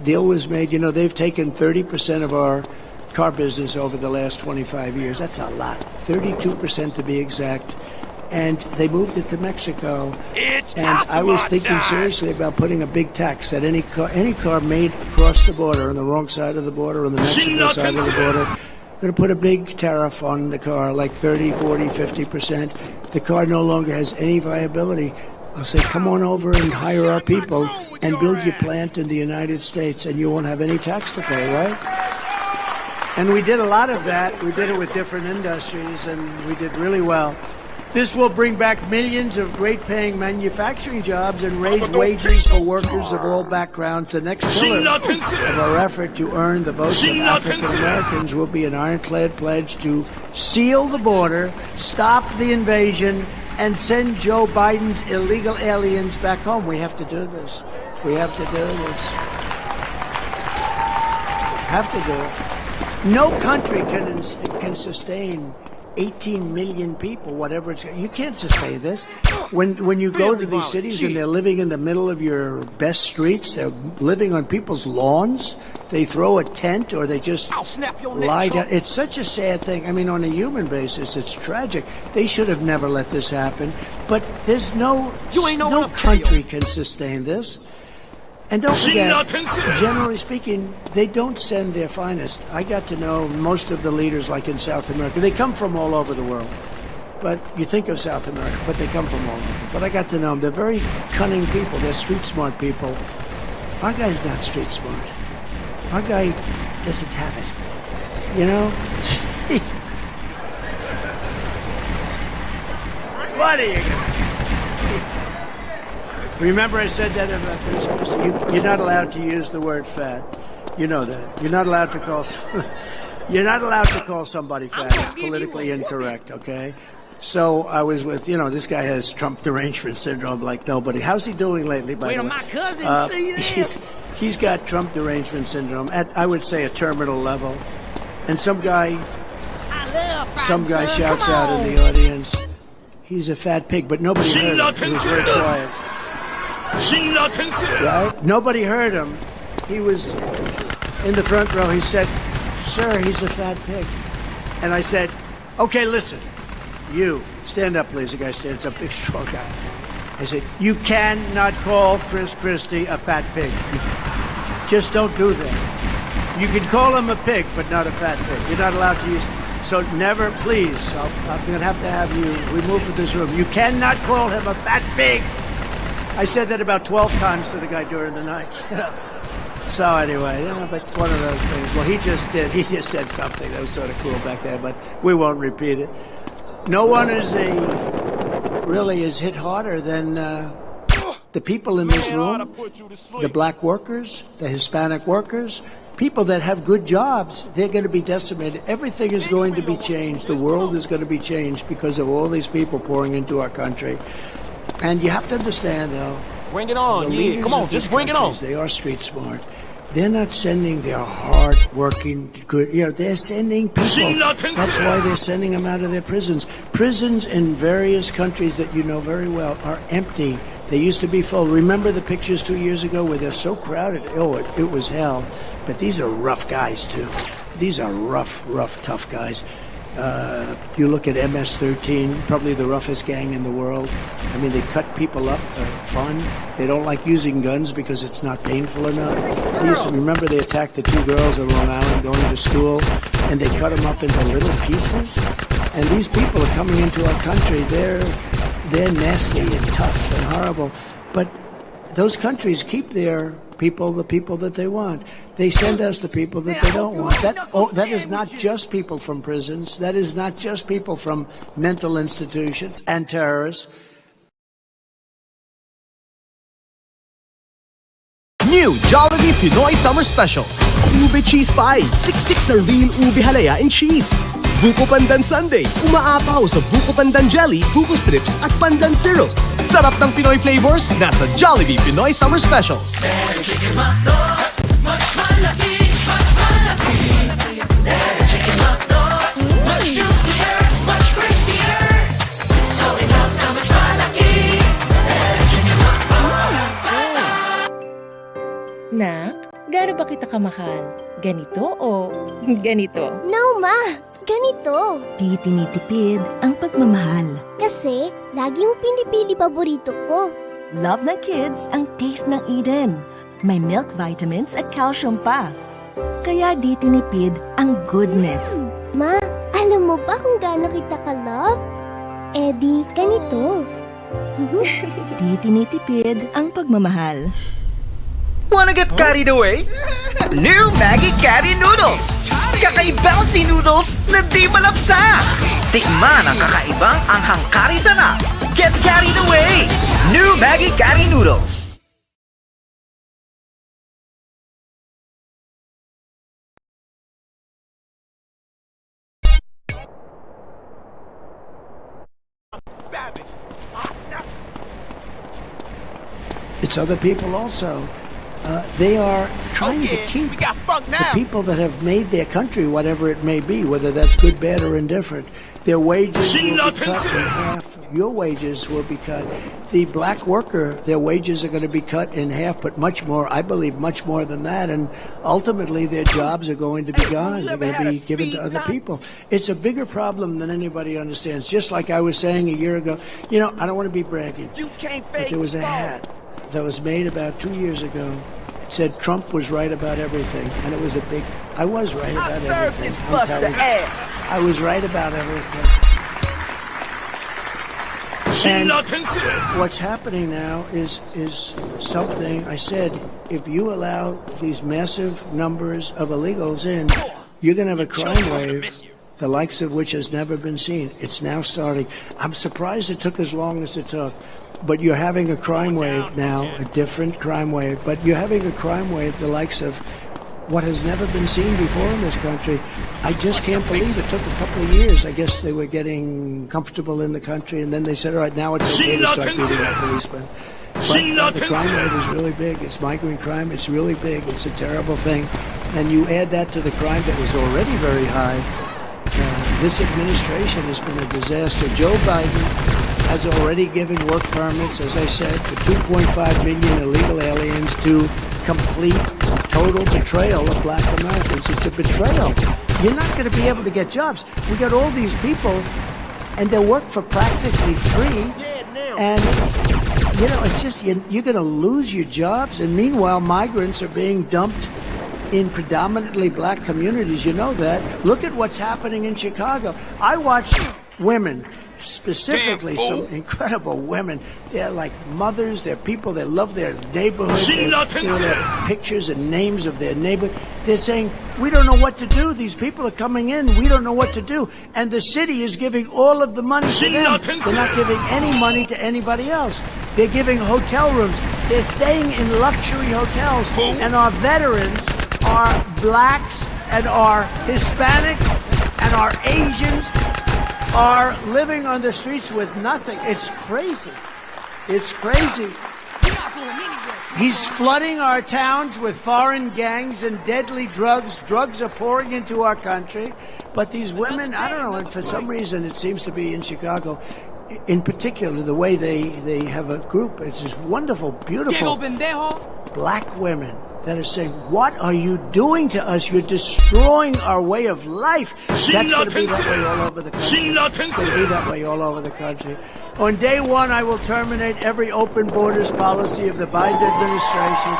Deal was made, you know, they've taken 30% of our car business over the last 25 years. That's a lot. 32% to be exact. And they moved it to Mexico. And I was thinking seriously about putting a big tax that any car made across the border, on the wrong side of the border, on the Mexico side of the border, going to put a big tariff on the car, like 30, 40, 50%. The car no longer has any viability. I'll say, come on over and hire our people and build your plant in the United States, and you won't have any tax to pay, right? And we did a lot of that. We did it with different industries, and we did really well. This will bring back millions of great-paying manufacturing jobs and raise wages for workers of all backgrounds. The next pillar of our effort to earn the votes of African Americans will be an ironclad pledge to seal the border, stop the invasion, and send Joe Biden's illegal aliens back home. We have to do this. We have to do this. Have to do it. No country can sustain 18 million people, whatever it's. You can't sustain this. When you go to these cities and they're living in the middle of your best streets, they're living on people's lawns, they throw a tent or they just lie down. It's such a sad thing. I mean, on a human basis, it's tragic. They should have never let this happen. But there's no country can sustain this. And don't forget, generally speaking, they don't send their finest. I got to know most of the leaders, like in South America. They come from all over the world. But you think of South America, but they come from all over. But I got to know them. They're very cunning people. They're street smart people. Our guy's not street smart. Our guy doesn't have it. You know? What are you going to Remember I said that about this? You're not allowed to use the word fat. You know that. You're not allowed to call somebody fat. It's politically incorrect, okay? So I was with, this guy has Trump derangement syndrome like nobody. How's he doing lately, by the way? My cousin see this? He's got Trump derangement syndrome at, I would say, a terminal level. And some guy shouts out in the audience, he's a fat pig, but nobody heard him. He was very quiet. Right? Nobody heard him. He was in the front row. He said, "Sir, he's a fat pig." And I said, "Okay, listen. You, stand up, please." The guy stands up, big, strong guy. I said, you cannot call Chris Christie a fat pig. Just don't do that. You can call him a pig, but not a fat pig. You're not allowed to use. So never, please. I'm going to have you removed from this room. You cannot call him a fat pig. I said that about 12 times to the guy during the night. So anyway, but it's one of those things. Well, he just did. He just said something that was sort of cool back there, but we won't repeat it. No one is really is hit harder than the people in this room, the black workers, the Hispanic workers, people that have good jobs. They're going to be decimated. Everything is going to be changed. The world is going to be changed because of all these people pouring into our country. And you have to understand, though, bring it on, yeah. Come on, just bring it on. They are street smart. They're not sending their hard-working, good, they're sending people. That's why they're sending them out of their prisons. Prisons in various countries that you know very well are empty. They used to be full. Remember the pictures 2 years ago where they're so crowded? Oh, it was hell. But these are rough guys, too. These are rough, tough guys. You look at MS-13, probably the roughest gang in the world. I mean, they cut people up for fun. They don't like using guns because it's not painful enough. Remember they attacked the 2 girls on Long Island going to school, and they cut them up into little pieces? And these people are coming into our country. They're nasty and tough and horrible. But those countries keep their people, the people that they want. They send us the people that they don't want. That is not just people from prisons. That is not just people from mental institutions and terrorists. New Jollibee Pinoy Summer Specials. Ube Cheese Pie. Siksik sa real ube halaya and cheese. Buko Pandan Sundae. Umaapaw sa Buko Pandan Jelly, Buko Strips at Pandan Syrup. Sarap ng Pinoy flavors nasa Jollibee Pinoy Summer Specials. Nak, gaano ba kita kamahal? Ganito o ganito? No, Ma! Ganito. Di tinitipid ang pagmamahal. Kasi, lagi mo pinipili paborito ko. Love ng kids ang taste ng Eden. May milk vitamins at calcium pa. Kaya di tinipid ang goodness. Ma, alam mo ba kung gaano kita ka-love? Eh di, ganito. Di tinitipid ang pagmamahal. Wanna get carried away? New Maggie Carry Noodles! Kakaiba-bouncy noodles na di malapsa! Tikman ang kakaibang anghang kari sana! Get carried away! New Maggie Carry Noodles! It's other people also. They are trying to keep the people that have made their country, whatever it may be, whether that's good, bad, or indifferent. Their wages will be cut in half. Your wages will be cut. The black worker, their wages are going to be cut in half, but much more, I believe, much more than that. And ultimately, their jobs are going to be gone. They're going to be given to other people. It's a bigger problem than anybody understands. Just like I was saying a year ago, I don't want to be bragging, but there was a hat that was made about 2 years ago. It said Trump was right about everything, and it was a big. I was right about everything. I was right about everything. And what's happening now is something I said. If you allow these massive numbers of illegals in, you're going to have a crime wave, the likes of which has never been seen. It's now starting. I'm surprised it took as long as it took. But you're having a crime wave now, a different crime wave. But you're having a crime wave the likes of what has never been seen before in this country. I just can't believe it took a couple of years. I guess they were getting comfortable in the country, and then they said, all right, now it's okay to start beating up policemen. But the crime rate is really big. It's migrant crime. It's really big. It's a terrible thing. And you add that to the crime that was already very high. This administration has been a disaster. Joe Biden has already given work permits, as I said, to 2.5 million illegal aliens to complete total betrayal of black Americans. It's a betrayal. You're not going to be able to get jobs. We got all these people, and they work for practically free, and you know, it's just, you're going to lose your jobs. And meanwhile, migrants are being dumped in predominantly black communities. You know that. Look at what's happening in Chicago. I watch women, specifically some incredible women. They're like mothers. They're people that love their neighborhood. Their pictures and names of their neighborhood. They're saying, we don't know what to do. These people are coming in. We don't know what to do. And the city is giving all of the money to them. They're not giving any money to anybody else. They're giving hotel rooms. They're staying in luxury hotels. And our veterans, our blacks and our Hispanics and our Asians are living on the streets with nothing. It's crazy. It's crazy. He's flooding our towns with foreign gangs and deadly drugs. Drugs are pouring into our country. But these women, I don't know, and for some reason it seems to be in Chicago, in particular, the way they have a group. It's just wonderful, beautiful black women that are saying, what are you doing to us? You're destroying our way of life. That's going to be that way all over the country. It's going to be that way all over the country. On day one, I will terminate every open borders policy of the Biden administration,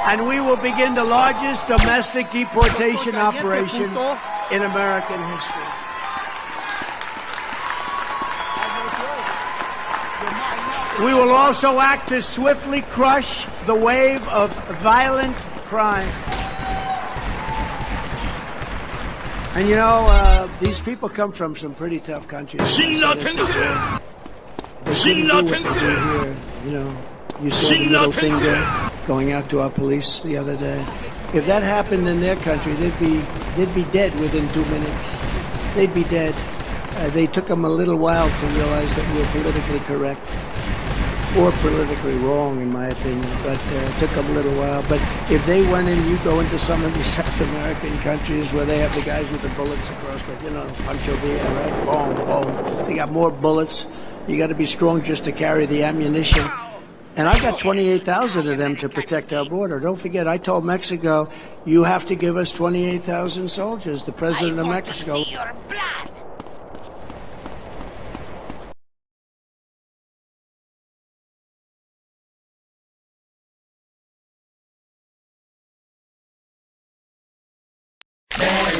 and we will begin the largest domestic deportation operation in American history. We will also act to swiftly crush the wave of violent crime. And you know, these people come from some pretty tough countries. They couldn't do what they do here. You know, you saw the little thing there going out to our police the other day. If that happened in their country, they'd be dead within 2 minutes. They'd be dead. They took them a little while to realize that we're politically correct. Or politically wrong, in my opinion, but it took them a little while. But if they went in, you go into some of these South American countries where they have the guys with the bullets across the, you know, Pancho Villa, right? Boom, boom. They got more bullets. You got to be strong just to carry the ammunition. And I got 28,000 of them to protect our border. Don't forget, I told Mexico, you have to give us 28,000 soldiers. The president of Mexico.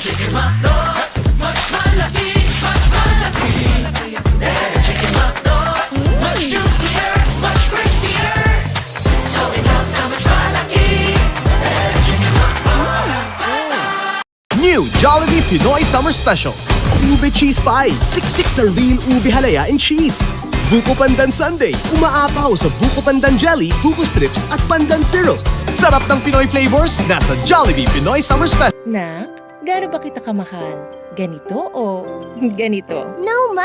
Chicken hot dog, much malaki, much malaki. Better chicken hot dog, much juicier, much crispier. So we know so much malaki. Better chicken hot dog. New Jollibee Pinoy Summer Specials. Ube Cheese Pie, siksik sa real ube halaya and cheese. Buko Pandan Sundae, umaapaw sa Buko Pandan Jelly, Buko Strips at Pandan Syrup. Sarap ng Pinoy flavors, nasa Jollibee Pinoy Summer Special. Gaano ba kita kamahal? Ganito o ganito? No, Ma!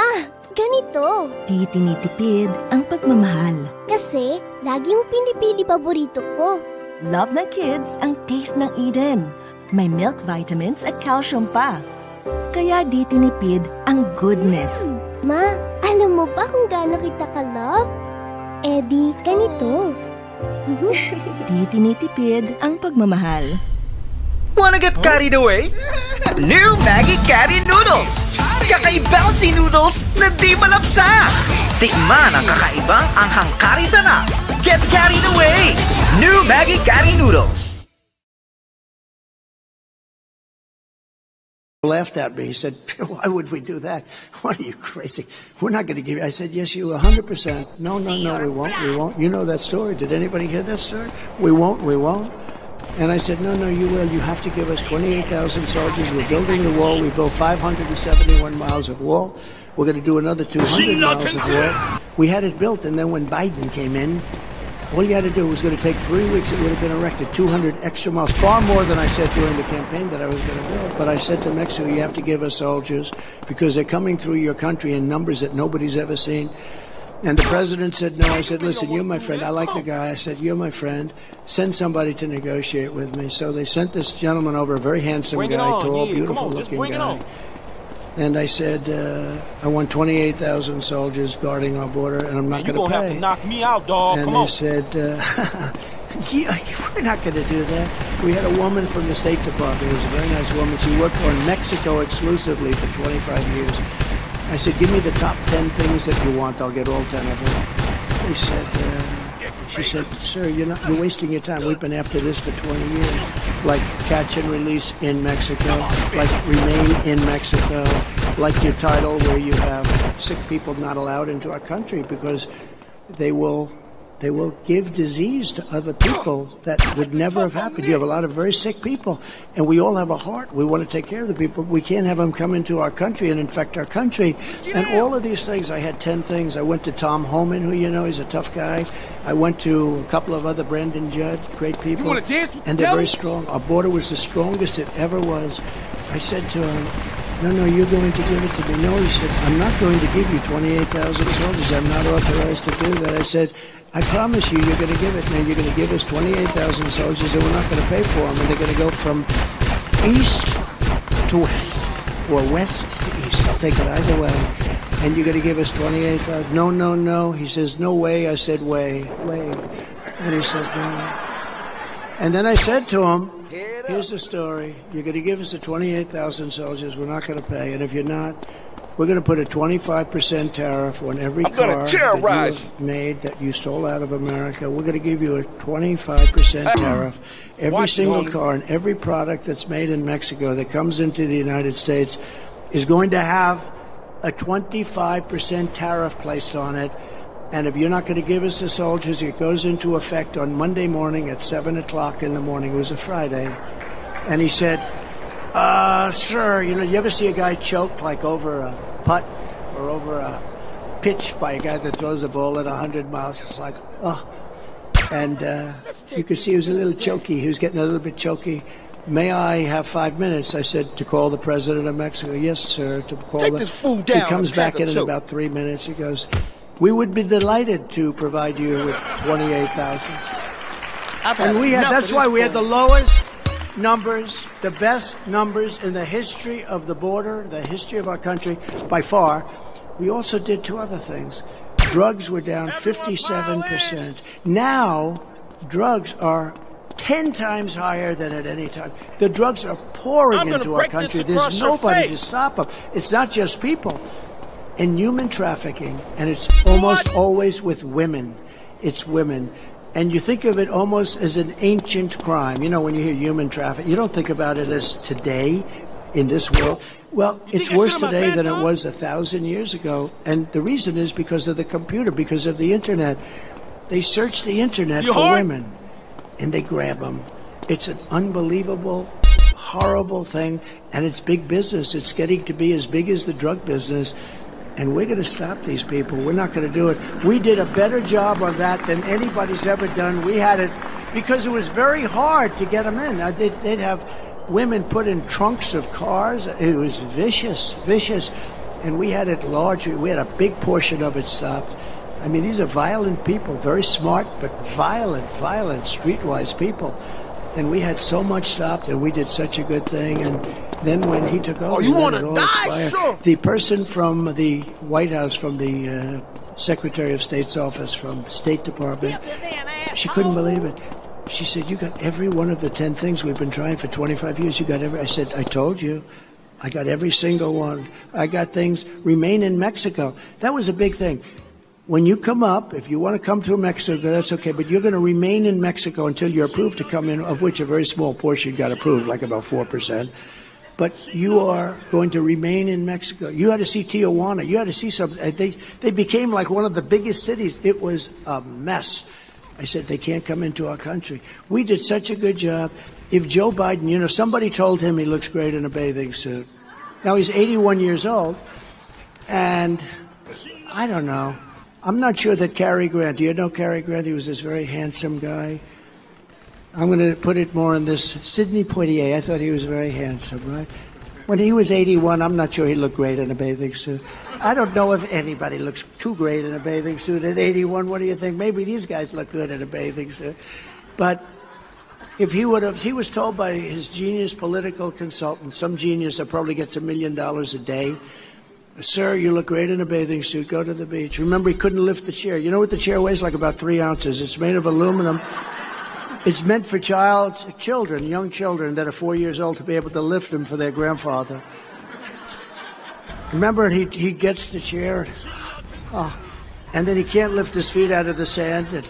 Ganito! Di tinitipid ang pagmamahal. Kasi, lagi mo pinipili paborito ko. Love ng kids ang taste ng Eden. May milk vitamins at calcium pa. Kaya di tinipid ang goodness. Ma, alam mo ba kung gaano kita ka-love? Eh di, ganito. Di tinitipid ang pagmamahal. Wanna get carried away? New Maggie Caddy Noodles! Kakaibouncy noodles na di malapsa! Tikman ang kakaibang anghang kari sana! Get carried away! New Maggie Caddy Noodles! Laughed at me. He said, why would we do that? What are you, crazy? We're not going to give you. I said, yes, you 100%. No, we won't. You know that story. Did anybody hear that story? We won't. And I said, no, you will. You have to give us 28,000 soldiers. We're building the wall. We built 571 miles of wall. We're going to do another 200 miles of wall. We had it built, and then when Biden came in, all you had to do was going to take 3 weeks. It would have been erected 200 extra miles, far more than I said during the campaign that I was going to build. But I said to Mexico, you have to give us soldiers because they're coming through your country in numbers that nobody's ever seen. And the president said no. I said, listen, you're my friend. I like the guy. I said, you're my friend. Send somebody to negotiate with me. So they sent this gentleman over, a very handsome guy, tall, beautiful-looking guy. And I said, I want 28,000 soldiers guarding our border, and I'm not going to pay. You're going to have to knock me out, dog. And they said, we're not going to do that. We had a woman from the State Department. It was a very nice woman. She worked for Mexico exclusively for 25 years. I said, give me the top 10 things that you want. I'll get all 10 of them. He said, She said, sir, you're wasting your time. We've been after this for 20 years. Like catch and release in Mexico, like remain in Mexico, like your title where you have sick people not allowed into our country because they will give disease to other people that would never have happened. You have a lot of very sick people, and we all have a heart. We want to take care of the people. We can't have them come into our country and infect our country. And all of these things, I had 10 things. I went to Tom Homan, who you know, he's a tough guy. I went to a couple of other, Brandon Judd, great people. And they're very strong. Our border was the strongest it ever was. I said to him, no, you're going to give it to me. No, he said, I'm not going to give you 28,000 soldiers. I'm not authorized to do that. I said, I promise you, you're going to give it. Now, you're going to give us 28,000 soldiers, and we're not going to pay for them. And they're going to go from east to west, or west to east. I'll take it either way. And you're going to give us 28,000. No. He says, no way. I said, way. And he said, no. And then I said to him, here's the story. You're going to give us the 28,000 soldiers. We're not going to pay. And if you're not, we're going to put a 25% tariff on every car that you made that you stole out of America. We're going to give you a 25% tariff. Every single car and every product that's made in Mexico that comes into the United States is going to have a 25% tariff placed on it. And if you're not going to give us the soldiers, it goes into effect on Monday morning at 7 o'clock in the morning. It was a Friday. And he said, sir, you ever see a guy choke like over a putt or over a pitch by a guy that throws a ball at 100 miles? It's like, And you could see he was a little choky. He was getting a little bit choky. May I have 5 minutes? I said, to call the president of Mexico. Yes, sir, to call Take this fool down. He comes back in about 3 minutes. He goes, we would be delighted to provide you with 28,000. And that's why we had the lowest numbers, the best numbers in the history of the border, the history of our country, by far. We also did two other things. Drugs were down 57%. Now, drugs are 10 times higher than at any time. The drugs are pouring into our country. There's nobody to stop them. It's not just people. In human trafficking, and it's almost always with women. It's women. And you think of it almost as an ancient crime. When you hear human trafficking, you don't think about it as today in this world. Well, it's worse today than it was 1,000 years ago. And the reason is because of the computer, because of the internet. They search the internet for women, and they grab them. It's an unbelievable, horrible thing, and it's big business. It's getting to be as big as the drug business. And we're going to stop these people. We're not going to do it. We did a better job on that than anybody's ever done. We had it because it was very hard to get them in. They'd have women put in trunks of cars. It was vicious. And we had it large. We had a big portion of it stopped. I mean, these are violent people, very smart, but violent, streetwise people. And we had so much stopped, and we did such a good thing. And then when he took over, you want to die? Expired. Sure. The person from the White House, from the Secretary of State's office, from State Department, she couldn't believe it. She said, you got every one of the 10 things we've been trying for 25 years. You got every. I said, I told you. I got every single one. I got things. Remain in Mexico. That was a big thing. When you come up, if you want to come through Mexico, that's okay, but you're going to remain in Mexico until you're approved to come in, of which a very small portion got approved, like about 4%. But you are going to remain in Mexico. You had to see Tijuana. You had to see something. They became like one of the biggest cities. It was a mess. I said, they can't come into our country. We did such a good job. If Joe Biden, somebody told him he looks great in a bathing suit. Now, he's 81 years old, and I don't know. I'm not sure that Cary Grant, do you know Cary Grant? He was this very handsome guy. I'm going to put it more on this. Sidney Poitier, I thought he was very handsome, right? When he was 81, I'm not sure he looked great in a bathing suit. I don't know if anybody looks too great in a bathing suit at 81. What do you think? Maybe these guys look good in a bathing suit. But if he was told by his genius political consultant, some genius that probably gets $1 million a day, sir, you look great in a bathing suit. Go to the beach. Remember, he couldn't lift the chair. You know what the chair weighs? Like about 3 ounces. It's made of aluminum. It's meant for young children that are 4 years old to be able to lift them for their grandfather. Remember, he gets the chair, and then he can't lift his feet out of the sand. And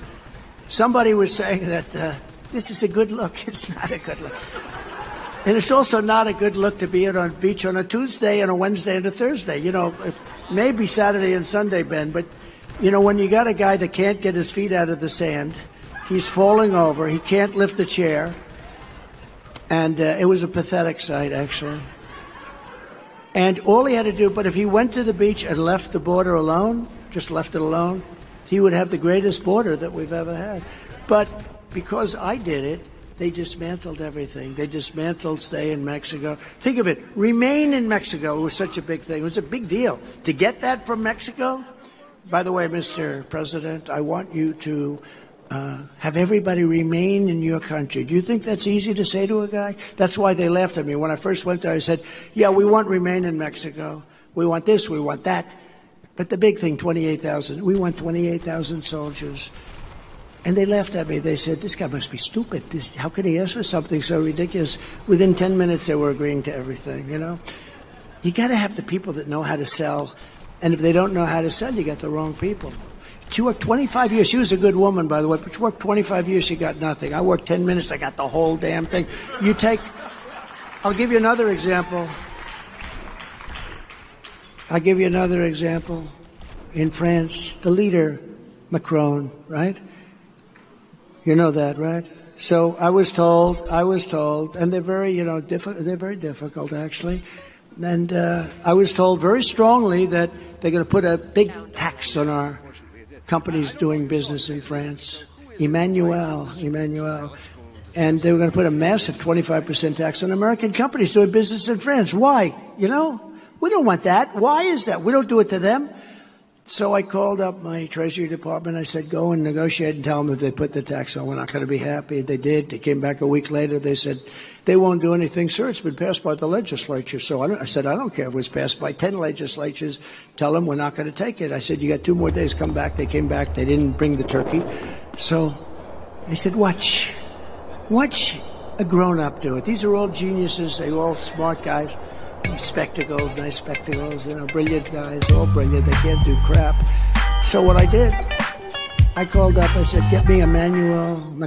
Somebody was saying that this is a good look. It's not a good look. And it's also not a good look to be out on the beach on a Tuesday and a Wednesday and a Thursday. You know, maybe Saturday and Sunday, Ben, but, you know, when you got a guy that can't get his feet out of the sand, he's falling over, he can't lift a chair, and it was a pathetic sight, actually. And all he had to do, but if he went to the beach and left the border alone, just left it alone, he would have the greatest border that we've ever had. But because I did it, they dismantled everything. They dismantled stay in Mexico. Think of it, remain in Mexico was such a big thing. It was a big deal. To get that from Mexico, by the way, Mr. President, I want you to have everybody remain in your country. Do you think that's easy to say to a guy? That's why they laughed at me. When I first went there, I said, yeah, we want remain in Mexico. We want this, we want that. But the big thing, 28,000. We want 28,000 soldiers. And they laughed at me. They said, this guy must be stupid. How could he ask for something so ridiculous? Within 10 minutes, they were agreeing to everything, you know? You got to have the people that know how to sell. And if they don't know how to sell, you got the wrong people. She worked 25 years. She was a good woman, by the way, but she worked 25 years, she got nothing. I worked 10 minutes, I got the whole damn thing. I'll give you another example. In France, the leader, Macron, right? You know that, right? So I was told, and they're very, they're very difficult, actually. And I was told very strongly that they're going to put a big tax on our companies doing business in France. Emmanuel. And they were going to put a massive 25% tax on American companies doing business in France. Why? You know, we don't want that. Why is that? We don't do it to them. So I called up my Treasury Department. I said, go and negotiate and tell them if they put the tax on, we're not going to be happy. They did. They came back a week later. They said, they won't do anything. Sir, it's been passed by the legislature. So I said, I don't care if it was passed by 10 legislatures. Tell them we're not going to take it. I said, you got 2 more days. Come back. They came back. They didn't bring the turkey. So I said, watch a grown-up do it. These are all geniuses. They're all smart guys. Spectacles, nice spectacles, brilliant guys, all brilliant. They can't do crap. So what I did, I called up, I said, get me Emmanuel